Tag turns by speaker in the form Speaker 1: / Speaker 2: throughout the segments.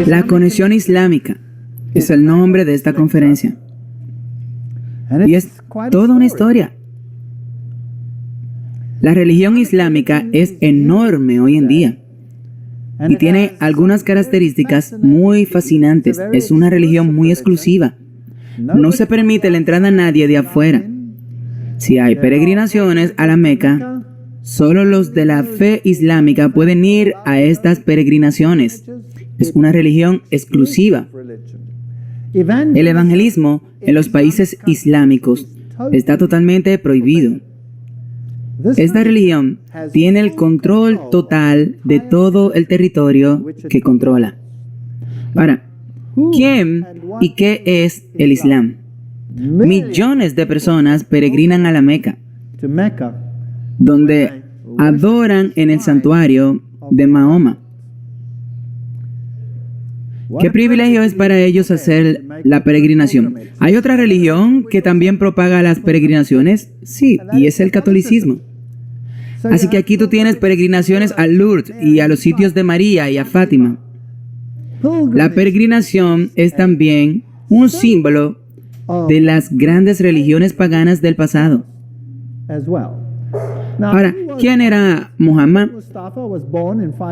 Speaker 1: La conexión islámica es el nombre de esta conferencia. Y es toda una historia. La religión islámica es enorme hoy en día y tiene algunas características muy fascinantes. Es una religión muy exclusiva. No se permite la entrada a nadie de afuera. Si hay peregrinaciones a la Meca, solo los de la fe islámica pueden ir a estas peregrinaciones. Es una religión exclusiva. El evangelismo en los países islámicos está totalmente prohibido. Esta religión tiene el control total de todo el territorio que controla. Ahora, ¿quién y qué es el Islam? Millones de personas peregrinan a la Meca, donde adoran en el santuario de Mahoma. ¿Qué privilegio es para ellos hacer la peregrinación? ¿Hay otra religión que también propaga las peregrinaciones? Sí, y es el catolicismo. Así que aquí tú tienes peregrinaciones a Lourdes y a los sitios de María y a Fátima. La peregrinación es también un símbolo de las grandes religiones paganas del pasado. Ahora, ¿quién era Muhammad?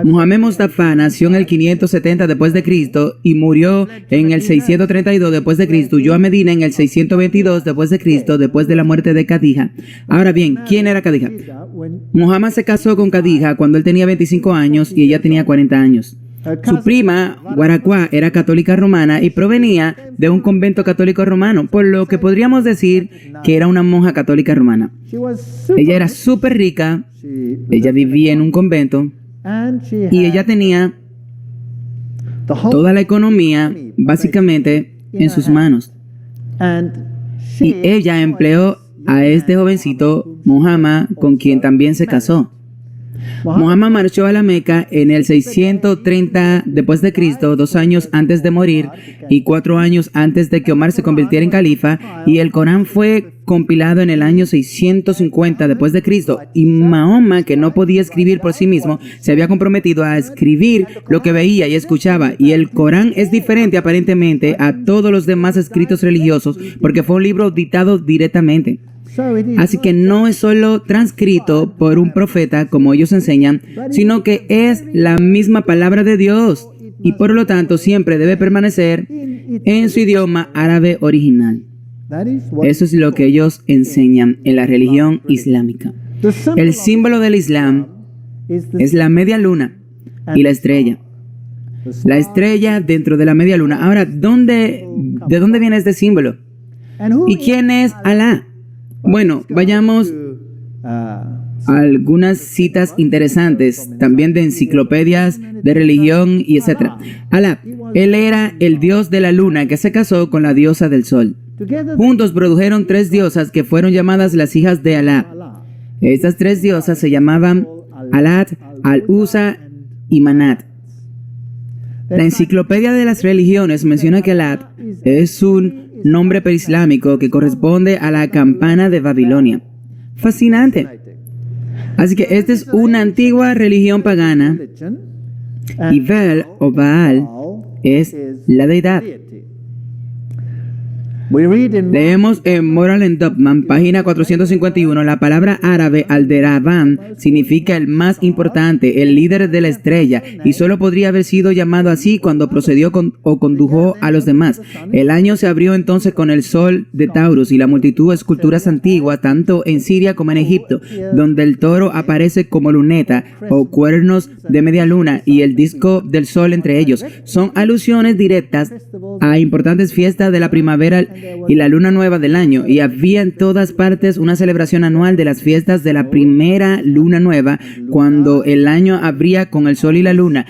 Speaker 1: Muhammad Mustafa nació en el 570 después de Cristo y murió en el 632 después de Cristo. Huyó a Medina en el 622 después de Cristo, después de la muerte de Khadija. Ahora bien, ¿quién era Khadija? Muhammad se casó con Khadija cuando él tenía 25 años y ella tenía 40 años. Su prima, Waraqah, era católica romana y provenía de un convento católico romano, por lo que podríamos decir que era una monja católica romana. Ella era súper rica, ella vivía en un convento y ella tenía toda la economía básicamente en sus manos. Y ella empleó a este jovencito, Muhammad, con quien también se casó. Muhammad marchó a la Meca en el 630 después de Cristo, 2 años antes de morir y 4 años antes de que Omar se convirtiera en califa, y el Corán fue compilado en el año 650 después de Cristo, y Mahoma, que no podía escribir por sí mismo, se había comprometido a escribir lo que veía y escuchaba, y el Corán es diferente aparentemente a todos los demás escritos religiosos porque fue un libro dictado directamente. Así que no es solo transcrito por un profeta como ellos enseñan, sino que es la misma palabra de Dios y por lo tanto siempre debe permanecer en su idioma árabe original. Eso es lo que ellos enseñan en la religión islámica. El símbolo del Islam es la media luna y la estrella. La estrella dentro de la media luna. Ahora, ¿de dónde viene este símbolo? ¿Y quién es Alá? Bueno, vayamos a algunas citas interesantes, también de enciclopedias de religión y etc. Alá, él era el dios de la luna que se casó con la diosa del sol. Juntos produjeron 3 diosas que fueron llamadas las hijas de Alá. Estas 3 diosas se llamaban Alat, Al-Usa y Manat. La enciclopedia de las religiones menciona que Alat es un nombre preislámico que corresponde a la campana de Babilonia. Fascinante. Así que esta es una antigua religión pagana y Bel o Baal es la deidad. Leemos en Moral and Dogman, página 451, la palabra árabe Alderaván significa el más importante, el líder de la estrella, y solo podría haber sido llamado así cuando procedió o condujo a los demás. El año se abrió entonces con el sol de Taurus y la multitud de esculturas antiguas, tanto en Siria como en Egipto, donde el toro aparece como luneta o cuernos de media luna y el disco del sol entre ellos. Son alusiones directas a importantes fiestas de la primavera y la luna nueva del año, y había en todas partes una celebración anual de las fiestas de la primera luna nueva, cuando el año abría con el sol y la luna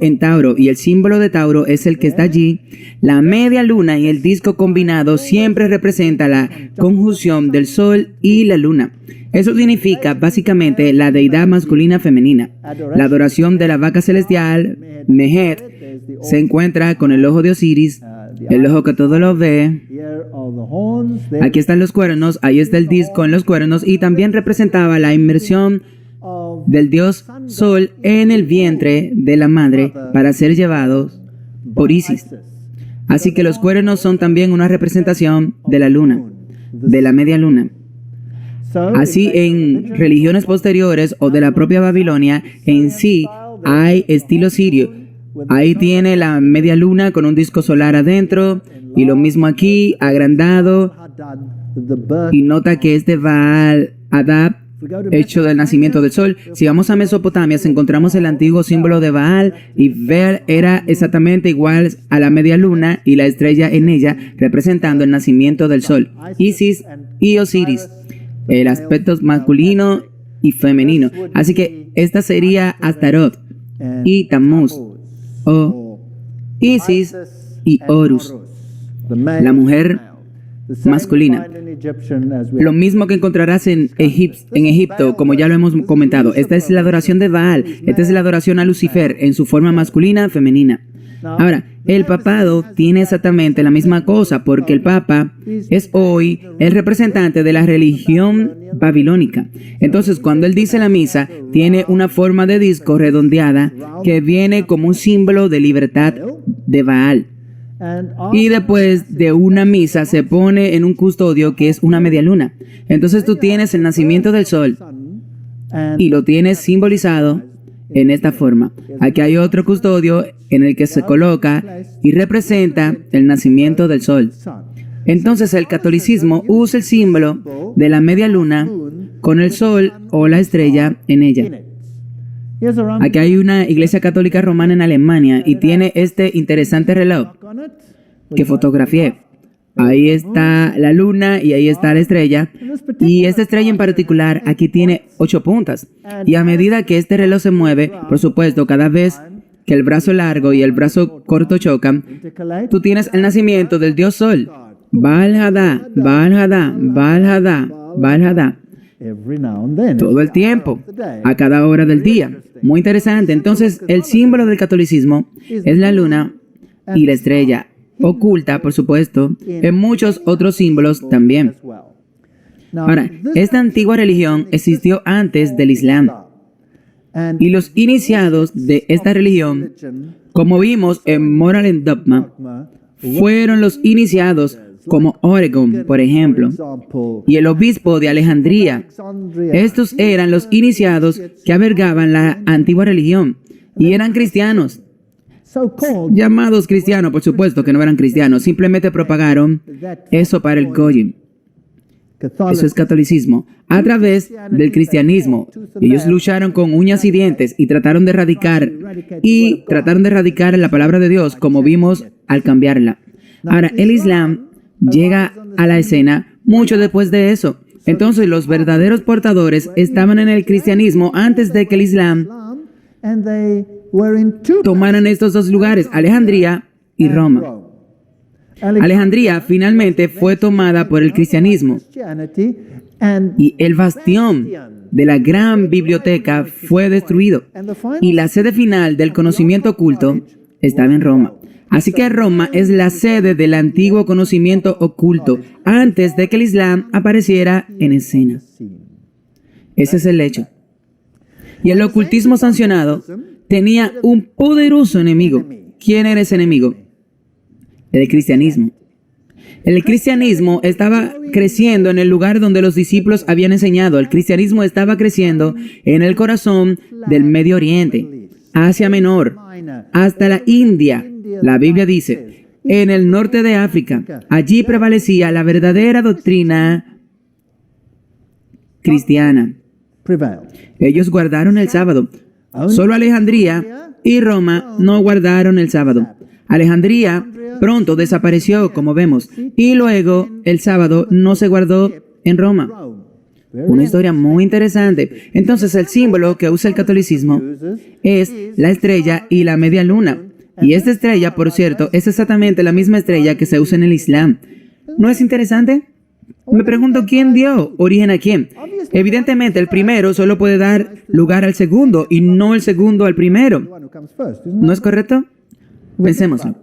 Speaker 1: en Tauro, y el símbolo de Tauro es el que está allí. La media luna y el disco combinado siempre representa la conjunción del sol y la luna. Eso significa básicamente la deidad masculina femenina. La adoración de la vaca celestial, Mehet, se encuentra con el ojo de Osiris, el ojo que todo lo ve. Aquí están los cuernos, ahí está el disco en los cuernos, y también representaba la inmersión del dios Sol en el vientre de la madre para ser llevados por Isis. Así que los cuernos son también una representación de la luna, de la media luna. Así, en religiones posteriores o de la propia Babilonia, en sí hay estilo sirio. Ahí tiene la media luna con un disco solar adentro, y lo mismo aquí, agrandado. Y nota que es de Baal Hadad, hecho del nacimiento del sol. Si vamos a Mesopotamia, encontramos el antiguo símbolo de Baal, y Baal era exactamente igual a la media luna y la estrella en ella, representando el nacimiento del sol. Isis y Osiris, el aspecto masculino y femenino. Así que esta sería Astaroth y Tammuz, o Isis y Horus, la mujer masculina. Lo mismo que encontrarás en Egipto, como ya lo hemos comentado. Esta es la adoración de Baal, esta es la adoración a Lucifer en su forma masculina, femenina. Ahora, el papado tiene exactamente la misma cosa, porque el papa es hoy el representante de la religión babilónica. Entonces, cuando él dice la misa, tiene una forma de disco redondeada que viene como un símbolo de libertad de Baal. Y después de una misa se pone en un custodio que es una media luna. Entonces tú tienes el nacimiento del sol y lo tienes simbolizado en esta forma. Aquí hay otro custodio en el que se coloca y representa el nacimiento del sol. Entonces el catolicismo usa el símbolo de la media luna con el sol o la estrella en ella. Aquí hay una iglesia católica romana en Alemania y tiene este interesante reloj que fotografié. Ahí está la luna y ahí está la estrella. Y esta estrella en particular aquí tiene 8 puntas. Y a medida que este reloj se mueve, por supuesto, cada vez que el brazo largo y el brazo corto chocan, tú tienes el nacimiento del dios sol. Baal Hadad, Baal Hadad, Baal Hadad, Baal Hadad. Todo el tiempo, a cada hora del día. Muy interesante. Entonces, el símbolo del catolicismo es la luna y la estrella, oculta, por supuesto, en muchos otros símbolos también. Ahora, esta antigua religión existió antes del Islam. Y los iniciados de esta religión, como vimos en Moral and Dogma, fueron los iniciados como Oregon, por ejemplo, y el obispo de Alejandría. Estos eran los iniciados que albergaban la antigua religión y eran cristianos. Llamados cristianos, por supuesto que no eran cristianos, simplemente propagaron eso para el Goyim. Eso es catolicismo, a través del cristianismo. Ellos lucharon con uñas y dientes y trataron de erradicar la palabra de Dios, como vimos al cambiarla. Ahora, el Islam llega a la escena mucho después de eso. Entonces, los verdaderos portadores estaban en el cristianismo antes de que el Islam tomaran estos dos lugares, Alejandría y Roma. Alejandría finalmente fue tomada por el cristianismo y el bastión de la gran biblioteca fue destruido y la sede final del conocimiento oculto estaba en Roma. Así que Roma es la sede del antiguo conocimiento oculto antes de que el Islam apareciera en escena. Ese es el hecho. Y el ocultismo sancionado tenía un poderoso enemigo. ¿Quién era ese enemigo? El cristianismo. El cristianismo estaba creciendo en el lugar donde los discípulos habían enseñado. El cristianismo estaba creciendo en el corazón del Medio Oriente, Asia Menor, hasta la India. La Biblia dice, en el norte de África, allí prevalecía la verdadera doctrina cristiana. Ellos guardaron el sábado. Solo Alejandría y Roma no guardaron el sábado. Alejandría pronto desapareció, como vemos, y luego el sábado no se guardó en Roma. Una historia muy interesante. Entonces, el símbolo que usa el catolicismo es la estrella y la media luna. Y esta estrella, por cierto, es exactamente la misma estrella que se usa en el Islam. ¿No es interesante? Me pregunto, ¿quién dio origen a quién? Evidentemente, el primero solo puede dar lugar al segundo y no el segundo al primero. ¿No es correcto? Pensémoslo.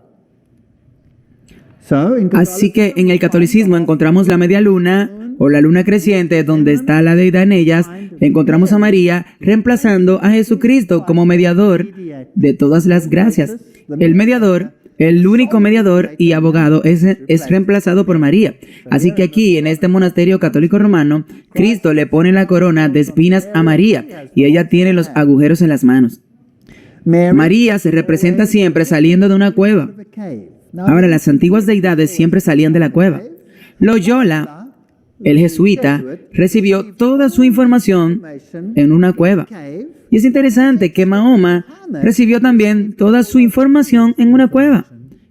Speaker 1: Así que en el catolicismo encontramos la media luna o la luna creciente, donde está la deidad en ellas. Encontramos a María reemplazando a Jesucristo como mediador de todas las gracias. El mediador el único mediador y abogado es reemplazado por María. Así que aquí, en este monasterio católico romano, Cristo le pone la corona de espinas a María y ella tiene los agujeros en las manos. María se representa siempre saliendo de una cueva. Ahora, las antiguas deidades siempre salían de la cueva. Loyola, el jesuita, recibió toda su información en una cueva. Y es interesante que Mahoma recibió también toda su información en una cueva.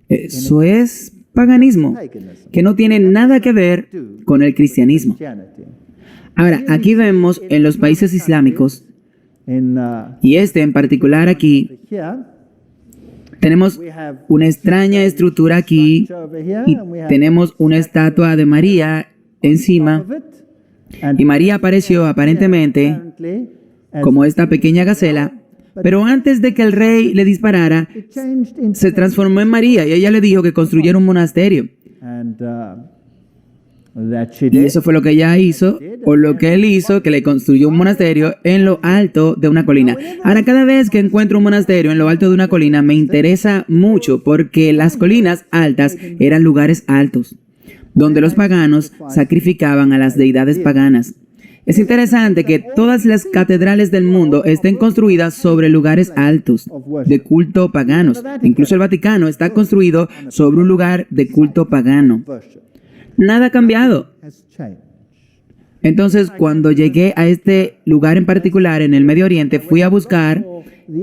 Speaker 1: Eso es paganismo, que no tiene nada que ver con el cristianismo. Ahora, aquí vemos en los países islámicos, y en particular aquí, tenemos una extraña estructura aquí y tenemos una estatua de María encima. Y María apareció aparentemente como esta pequeña gacela, pero antes de que el rey le disparara, se transformó en María y ella le dijo que construyera un monasterio. Y eso fue lo que ella hizo, o lo que él hizo, que le construyó un monasterio en lo alto de una colina. Ahora, cada vez que encuentro un monasterio en lo alto de una colina, me interesa mucho porque las colinas altas eran lugares altos, donde los paganos sacrificaban a las deidades paganas. Es interesante que todas las catedrales del mundo estén construidas sobre lugares altos de culto paganos. Incluso el Vaticano está construido sobre un lugar de culto pagano. Nada ha cambiado. Entonces, cuando llegué a este lugar en particular en el Medio Oriente, fui a buscar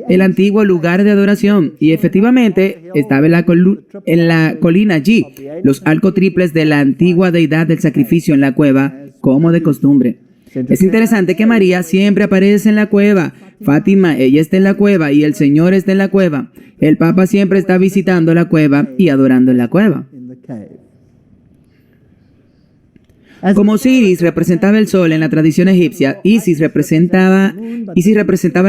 Speaker 1: el antiguo lugar de adoración y efectivamente estaba en la colina allí, los arcos triples de la antigua deidad del sacrificio en la cueva, como de costumbre. Es interesante que María siempre aparece en la cueva. Fátima, ella está en la cueva y el Señor está en la cueva. El Papa siempre está visitando la cueva y adorando en la cueva. Como Osiris representaba el sol en la tradición egipcia, Isis representaba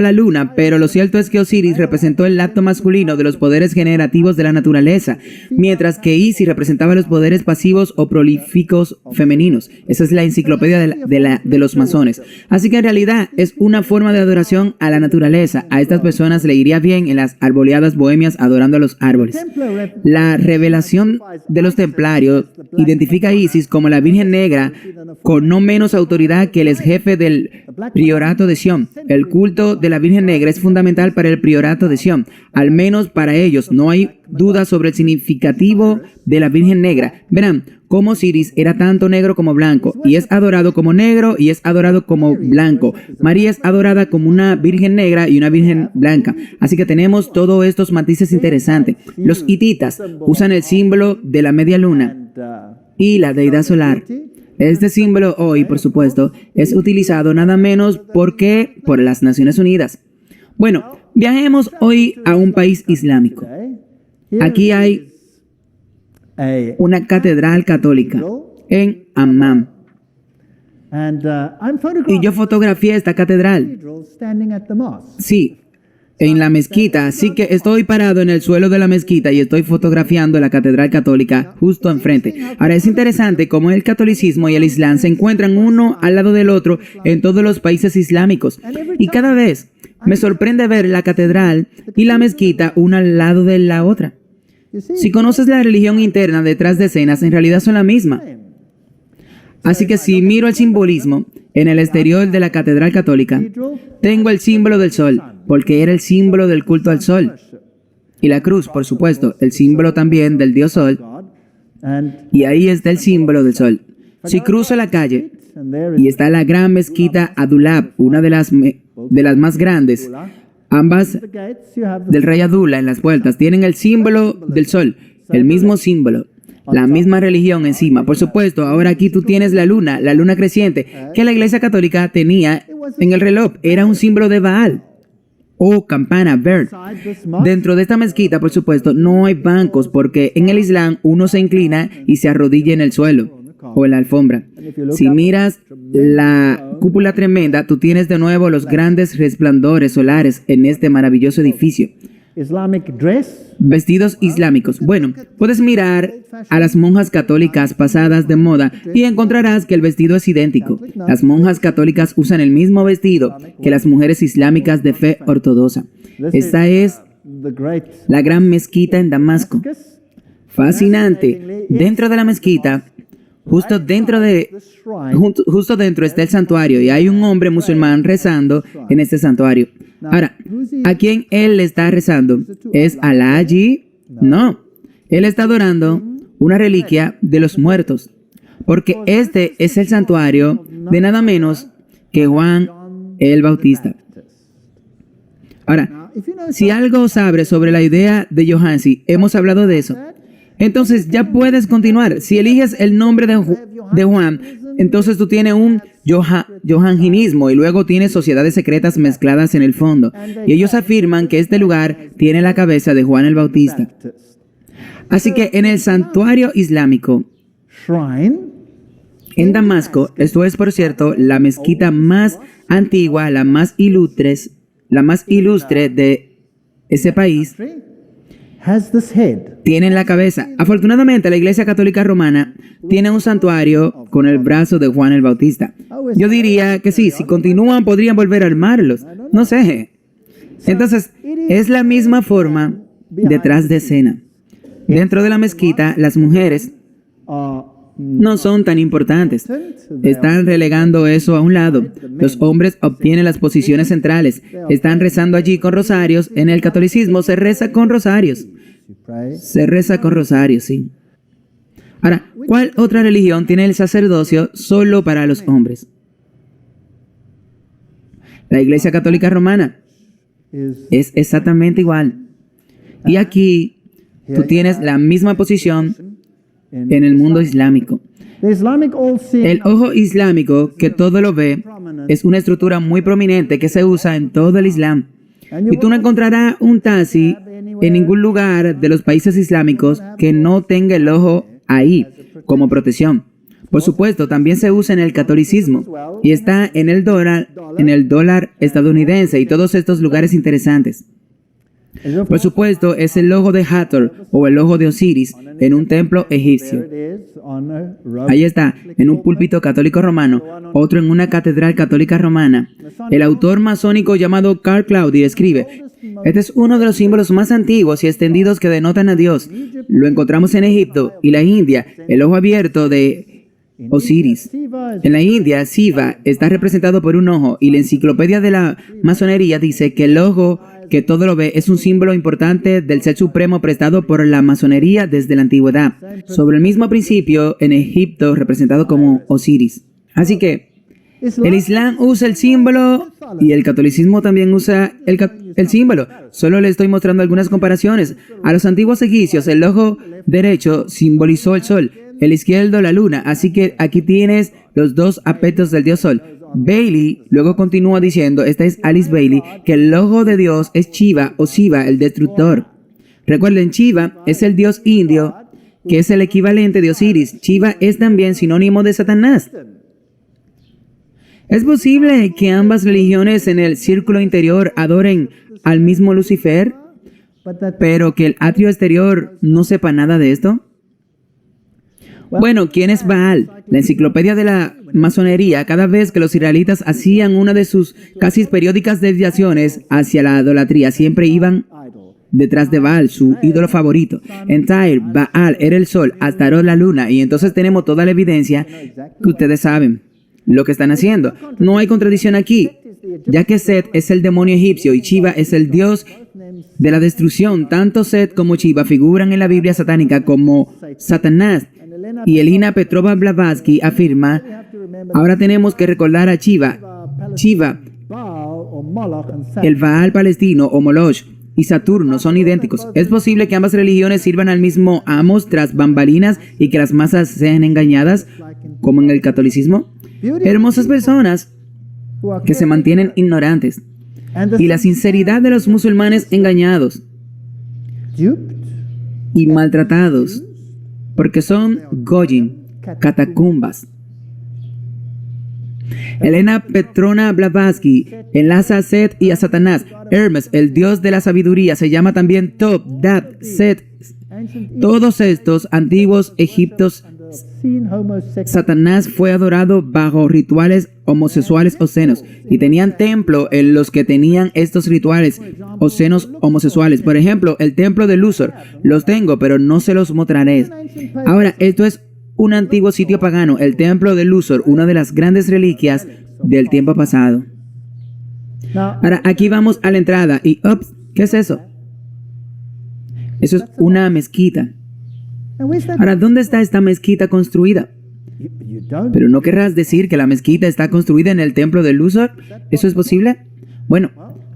Speaker 1: la luna, pero lo cierto es que Osiris representó el acto masculino de los poderes generativos de la naturaleza, mientras que Isis representaba los poderes pasivos o prolíficos femeninos. Esa es la enciclopedia de los masones. Así que en realidad es una forma de adoración a la naturaleza. A estas personas le iría bien en las arboleadas bohemias adorando a los árboles. La revelación de los templarios identifica a Isis como la Virgen Negra, con no menos autoridad que el ex jefe del priorato de Sion. El culto de la Virgen Negra es fundamental para el priorato de Sion, al menos para ellos. No hay duda sobre el significativo de la Virgen Negra. Verán cómo Osiris era tanto negro como blanco, y es adorado como negro y es adorado como blanco. María es adorada como una Virgen Negra y una Virgen blanca. Así que tenemos todos estos matices interesantes. Los hititas usan el símbolo de la media luna y la deidad solar. Este símbolo hoy, por supuesto, es utilizado nada menos por las Naciones Unidas. Bueno, viajemos hoy a un país islámico. Aquí hay una catedral católica en Ammán. Y yo fotografié esta catedral. Sí, en la mezquita, así que estoy parado en el suelo de la mezquita y estoy fotografiando la catedral católica justo enfrente. Ahora es interesante cómo el catolicismo y el islam se encuentran uno al lado del otro en todos los países islámicos. Y cada vez me sorprende ver la catedral y la mezquita una al lado de la otra. Si conoces la religión interna detrás de escenas, en realidad son la misma. Así que si miro el simbolismo en el exterior de la catedral católica, tengo el símbolo del sol, porque era el símbolo del culto al sol. Y la cruz, por supuesto, el símbolo también del dios sol. Y ahí está el símbolo del sol. Si cruzo la calle y está la gran mezquita Adulab, una de las más grandes, ambas del rey Abdullah en las puertas, tienen el símbolo del sol, el mismo símbolo. La misma religión encima. Por supuesto, ahora aquí tú tienes la luna creciente, que la Iglesia Católica tenía en el reloj. Era un símbolo de Baal o campana, bird. Dentro de esta mezquita, por supuesto, no hay bancos porque en el Islam uno se inclina y se arrodilla en el suelo o en la alfombra. Si miras la cúpula tremenda, tú tienes de nuevo los grandes resplandores solares en este maravilloso edificio. Vestidos islámicos. Bueno, puedes mirar a las monjas católicas pasadas de moda y encontrarás que el vestido es idéntico. Las monjas católicas usan el mismo vestido que las mujeres islámicas de fe ortodoxa. Esta es la gran mezquita en Damasco. Fascinante. Dentro de la mezquita, justo dentro está el santuario y hay un hombre musulmán rezando en este santuario. Ahora, ¿a quién él le está rezando? ¿Es Alá allí? No. Él está adorando una reliquia de los muertos, porque este es el santuario de nada menos que Juan el Bautista. Ahora, si algo sabes sobre la idea de Johannsi, hemos hablado de eso. Entonces ya puedes continuar. Si eliges el nombre de Juan, entonces tú tienes un johanginismo y luego tienes sociedades secretas mezcladas en el fondo. Y ellos afirman que este lugar tiene la cabeza de Juan el Bautista. Así que en el santuario islámico, en Damasco, esto es por cierto la mezquita más antigua, la más ilustre de ese país, tienen la cabeza. Afortunadamente, la Iglesia Católica Romana tiene un santuario con el brazo de Juan el Bautista. Yo diría que sí, si continúan podrían volver a armarlos. No sé. Entonces, es la misma forma detrás de escena. Dentro de la mezquita, las mujeres no son tan importantes. Están relegando eso a un lado. Los hombres obtienen las posiciones centrales. Están rezando allí con rosarios. En el catolicismo se reza con rosarios. Se reza con rosarios, sí. Ahora, ¿cuál otra religión tiene el sacerdocio solo para los hombres? La Iglesia Católica Romana es exactamente igual. Y aquí tú tienes la misma posición en el mundo islámico. El ojo islámico, que todo lo ve, es una estructura muy prominente que se usa en todo el Islam. Y tú no encontrarás un taxi en ningún lugar de los países islámicos que no tenga el ojo ahí como protección. Por supuesto, también se usa en el catolicismo y está en el dólar estadounidense y todos estos lugares interesantes. Por supuesto, es el ojo de Hathor o el ojo de Osiris en un templo egipcio. Ahí está, en un púlpito católico romano, otro en una catedral católica romana. El autor masónico llamado Karl Claudi escribe: este es uno de los símbolos más antiguos y extendidos que denotan a Dios. Lo encontramos en Egipto y la India, el ojo abierto de Osiris. En la India, Shiva está representado por un ojo y la enciclopedia de la masonería dice que el ojo que todo lo ve es un símbolo importante del ser supremo prestado por la masonería desde la antigüedad. Sobre el mismo principio en Egipto representado como Osiris. Así que el Islam usa el símbolo y el catolicismo también usa el símbolo. Solo le estoy mostrando algunas comparaciones. A los antiguos egipcios el ojo derecho simbolizó el sol, el izquierdo la luna. Así que aquí tienes los dos aspectos del dios sol. Bailey luego continúa diciendo, esta es Alice Bailey, que el ojo de Dios es Shiva o Shiva, el destructor. Recuerden, Shiva es el dios indio, que es el equivalente de Osiris. Shiva es también sinónimo de Satanás. ¿Es posible que ambas religiones en el círculo interior adoren al mismo Lucifer, pero que el atrio exterior no sepa nada de esto? Bueno, ¿quién es Baal? La enciclopedia de la masonería, cada vez que los israelitas hacían una de sus casi periódicas desviaciones hacia la idolatría, siempre iban detrás de Baal, su ídolo favorito. En Tyre, Baal era el sol, Astarot la luna, y entonces tenemos toda la evidencia que ustedes saben lo que están haciendo. No hay contradicción aquí, ya que Set es el demonio egipcio y Shiva es el dios de la destrucción. Tanto Set como Shiva figuran en la Biblia satánica como Satanás. Y Elena Petrova Blavatsky afirma, ahora tenemos que recordar a Shiva, el Baal palestino o Moloch y Saturno son idénticos. ¿Es posible que ambas religiones sirvan al mismo amos tras bambalinas y que las masas sean engañadas, como en el catolicismo? Hermosas personas que se mantienen ignorantes. Y la sinceridad de los musulmanes engañados y maltratados, porque son goyim, catacumbas. Elena Petrona Blavatsky enlaza a Set y a Satanás. Hermes, el dios de la sabiduría, se llama también Top, Dat, Set. Todos estos antiguos egipcios Satanás fue adorado bajo rituales homosexuales obscenos y tenían templo en los que tenían estos rituales obscenos homosexuales. Por ejemplo, el templo de Luxor. Los tengo, pero no se los mostraré. Ahora, esto es un antiguo sitio pagano, el templo de Luxor, una de las grandes reliquias del tiempo pasado. Ahora, aquí vamos a la entrada y, ups, ¿qué es eso? Eso es una mezquita. Ahora, ¿dónde está esta mezquita construida? Pero no querrás decir que la mezquita está construida en el templo de Luxor. ¿Eso es posible? Bueno,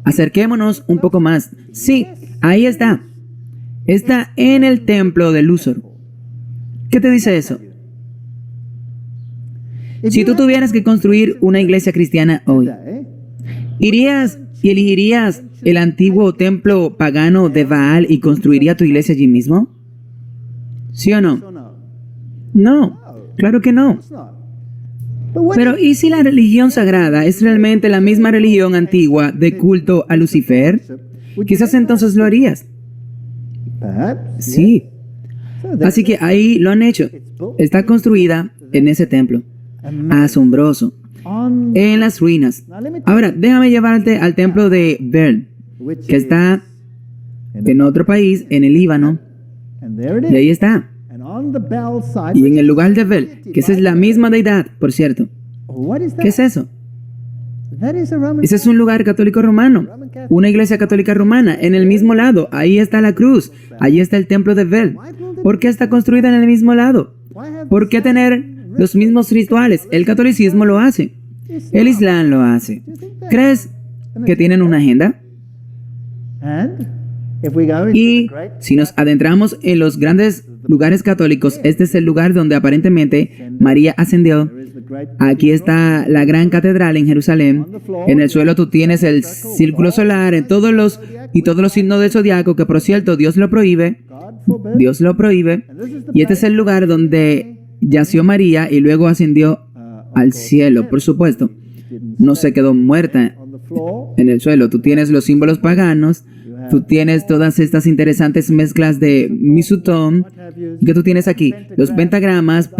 Speaker 1: acerquémonos un poco más. Sí, ahí está. Está en el templo de Luxor. ¿Qué te dice eso? Si tú tuvieras que construir una iglesia cristiana hoy, ¿irías y elegirías el antiguo templo pagano de Baal y construirías tu iglesia allí mismo? ¿Sí o no? No, claro que no. Pero ¿y si la religión sagrada es realmente la misma religión antigua de culto a Lucifer? Quizás entonces lo harías. Sí. Así que ahí lo han hecho. Está construida en ese templo. Asombroso. En las ruinas. Ahora, déjame llevarte al templo de Bel, que está en otro país, en el Líbano. Y ahí está. Y en el lugar de Bel, que esa es la misma deidad, por cierto. ¿Qué es eso? Ese es un lugar católico romano, una iglesia católica romana, en el mismo lado. Ahí está la cruz, allí está el templo de Bel. ¿Por qué está construida en el mismo lado? ¿Por qué tener los mismos rituales? El catolicismo lo hace, el islam lo hace. ¿Crees que tienen una agenda? Y si nos adentramos en los grandes lugares católicos, este es el lugar donde aparentemente María ascendió. Aquí está la gran catedral en Jerusalén. En el suelo tú tienes el círculo solar, en todos los signos del zodiaco, que por cierto Dios lo prohíbe. Dios lo prohíbe. Y este es el lugar donde yació María y luego ascendió al cielo. Por supuesto, no se quedó muerta en el suelo. Tú tienes los símbolos paganos. Tú tienes todas estas interesantes mezclas de misutón que tú tienes aquí, los pentagramas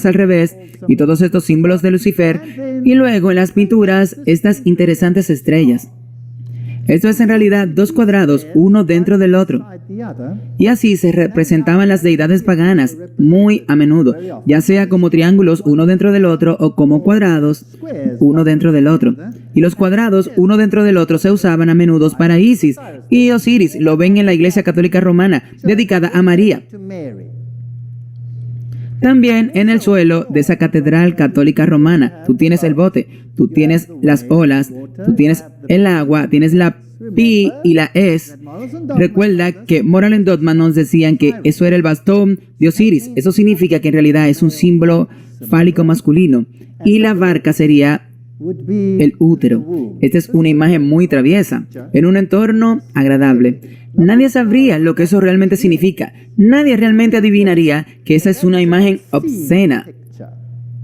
Speaker 1: al revés y todos estos símbolos de Lucifer, y luego en las pinturas estas interesantes estrellas. Esto es en realidad dos cuadrados, uno dentro del otro. Y así se representaban las deidades paganas muy a menudo, ya sea como triángulos uno dentro del otro o como cuadrados uno dentro del otro. Y los cuadrados uno dentro del otro se usaban a menudo para Isis y Osiris. Lo ven en la Iglesia Católica Romana, dedicada a María. También en el suelo de esa catedral católica romana, tú tienes el bote, tú tienes las olas, tú tienes el agua, tienes la pi y la es. Recuerda que Moral and Dogma nos decían que eso era el bastón de Osiris. Eso significa que en realidad es un símbolo fálico masculino. Y la barca sería el útero. Esta es una imagen muy traviesa, en un entorno agradable. Nadie sabría lo que eso realmente significa. Nadie realmente adivinaría que esa es una imagen obscena,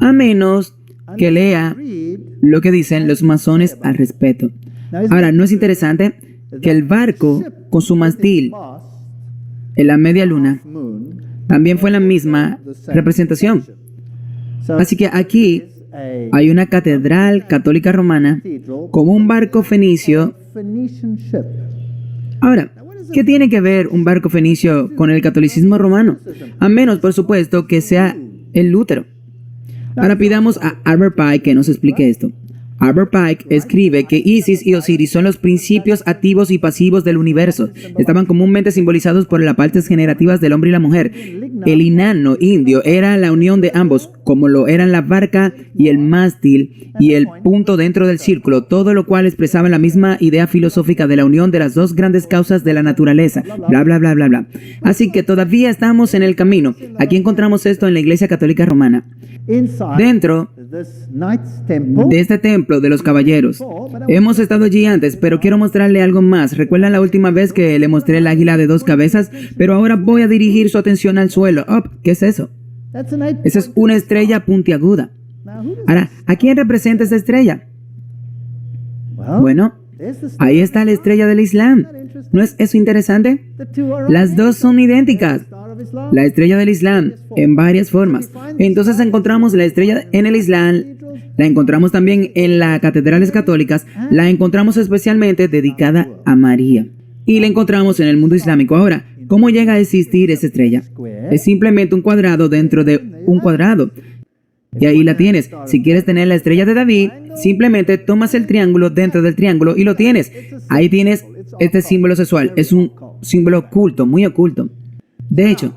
Speaker 1: a menos que lea lo que dicen los masones al respecto. Ahora, ¿no es interesante que el barco con su mástil en la media luna también fue la misma representación? Así que aquí hay una catedral católica romana como un barco fenicio. Ahora, ¿qué tiene que ver un barco fenicio con el catolicismo romano? A menos, por supuesto, que sea el Lutero. Ahora pidamos a Albert Pike que nos explique esto. Albert Pike escribe que Isis y Osiris son los principios activos y pasivos del universo. Estaban comúnmente simbolizados por las partes generativas del hombre y la mujer. El inano indio era la unión de ambos, como lo eran la barca y el mástil y el punto dentro del círculo, todo lo cual expresaba la misma idea filosófica de la unión de las dos grandes causas de la naturaleza. Bla, bla, bla, bla, bla. Así que todavía estamos en el camino. Aquí encontramos esto en la Iglesia Católica Romana. Dentro de este templo de los caballeros. Hemos estado allí antes, pero quiero mostrarle algo más. ¿Recuerdan la última vez que le mostré el águila de 2 cabezas? Pero ahora voy a dirigir su atención al suelo. ¿Qué es eso? Esa es una estrella puntiaguda. Ahora, ¿a quién representa esta estrella? Bueno, ahí está la estrella del Islam. ¿No es eso interesante? Las dos son idénticas. la estrella del Islam en varias formas. Entonces encontramos la estrella en el Islam, la encontramos también en las catedrales católicas, la encontramos especialmente dedicada a María. Y la encontramos en el mundo islámico. Ahora, ¿cómo llega a existir esa estrella? Es simplemente un cuadrado dentro de un cuadrado. Y ahí la tienes. Si quieres tener la estrella de David, simplemente tomas el triángulo dentro del triángulo y lo tienes. Ahí tienes este símbolo sexual. Es un símbolo oculto, muy oculto. De hecho,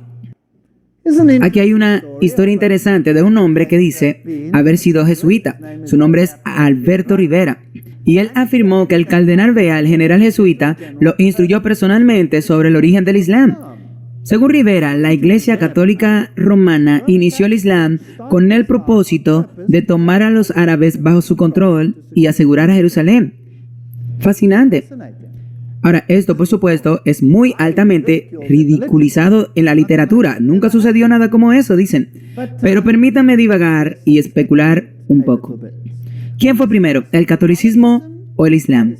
Speaker 1: aquí hay una historia interesante de un hombre que dice haber sido jesuita. Su nombre es Alberto Rivera. Y él afirmó que el cardenal Bea, el general jesuita, lo instruyó personalmente sobre el origen del Islam. Según Rivera, la Iglesia Católica Romana inició el Islam con el propósito de tomar a los árabes bajo su control y asegurar a Jerusalén. Fascinante. Ahora, esto, por supuesto, es muy altamente ridiculizado en la literatura. Nunca sucedió nada como eso, dicen. Pero permítanme divagar y especular un poco. ¿Quién fue primero, el catolicismo o el Islam?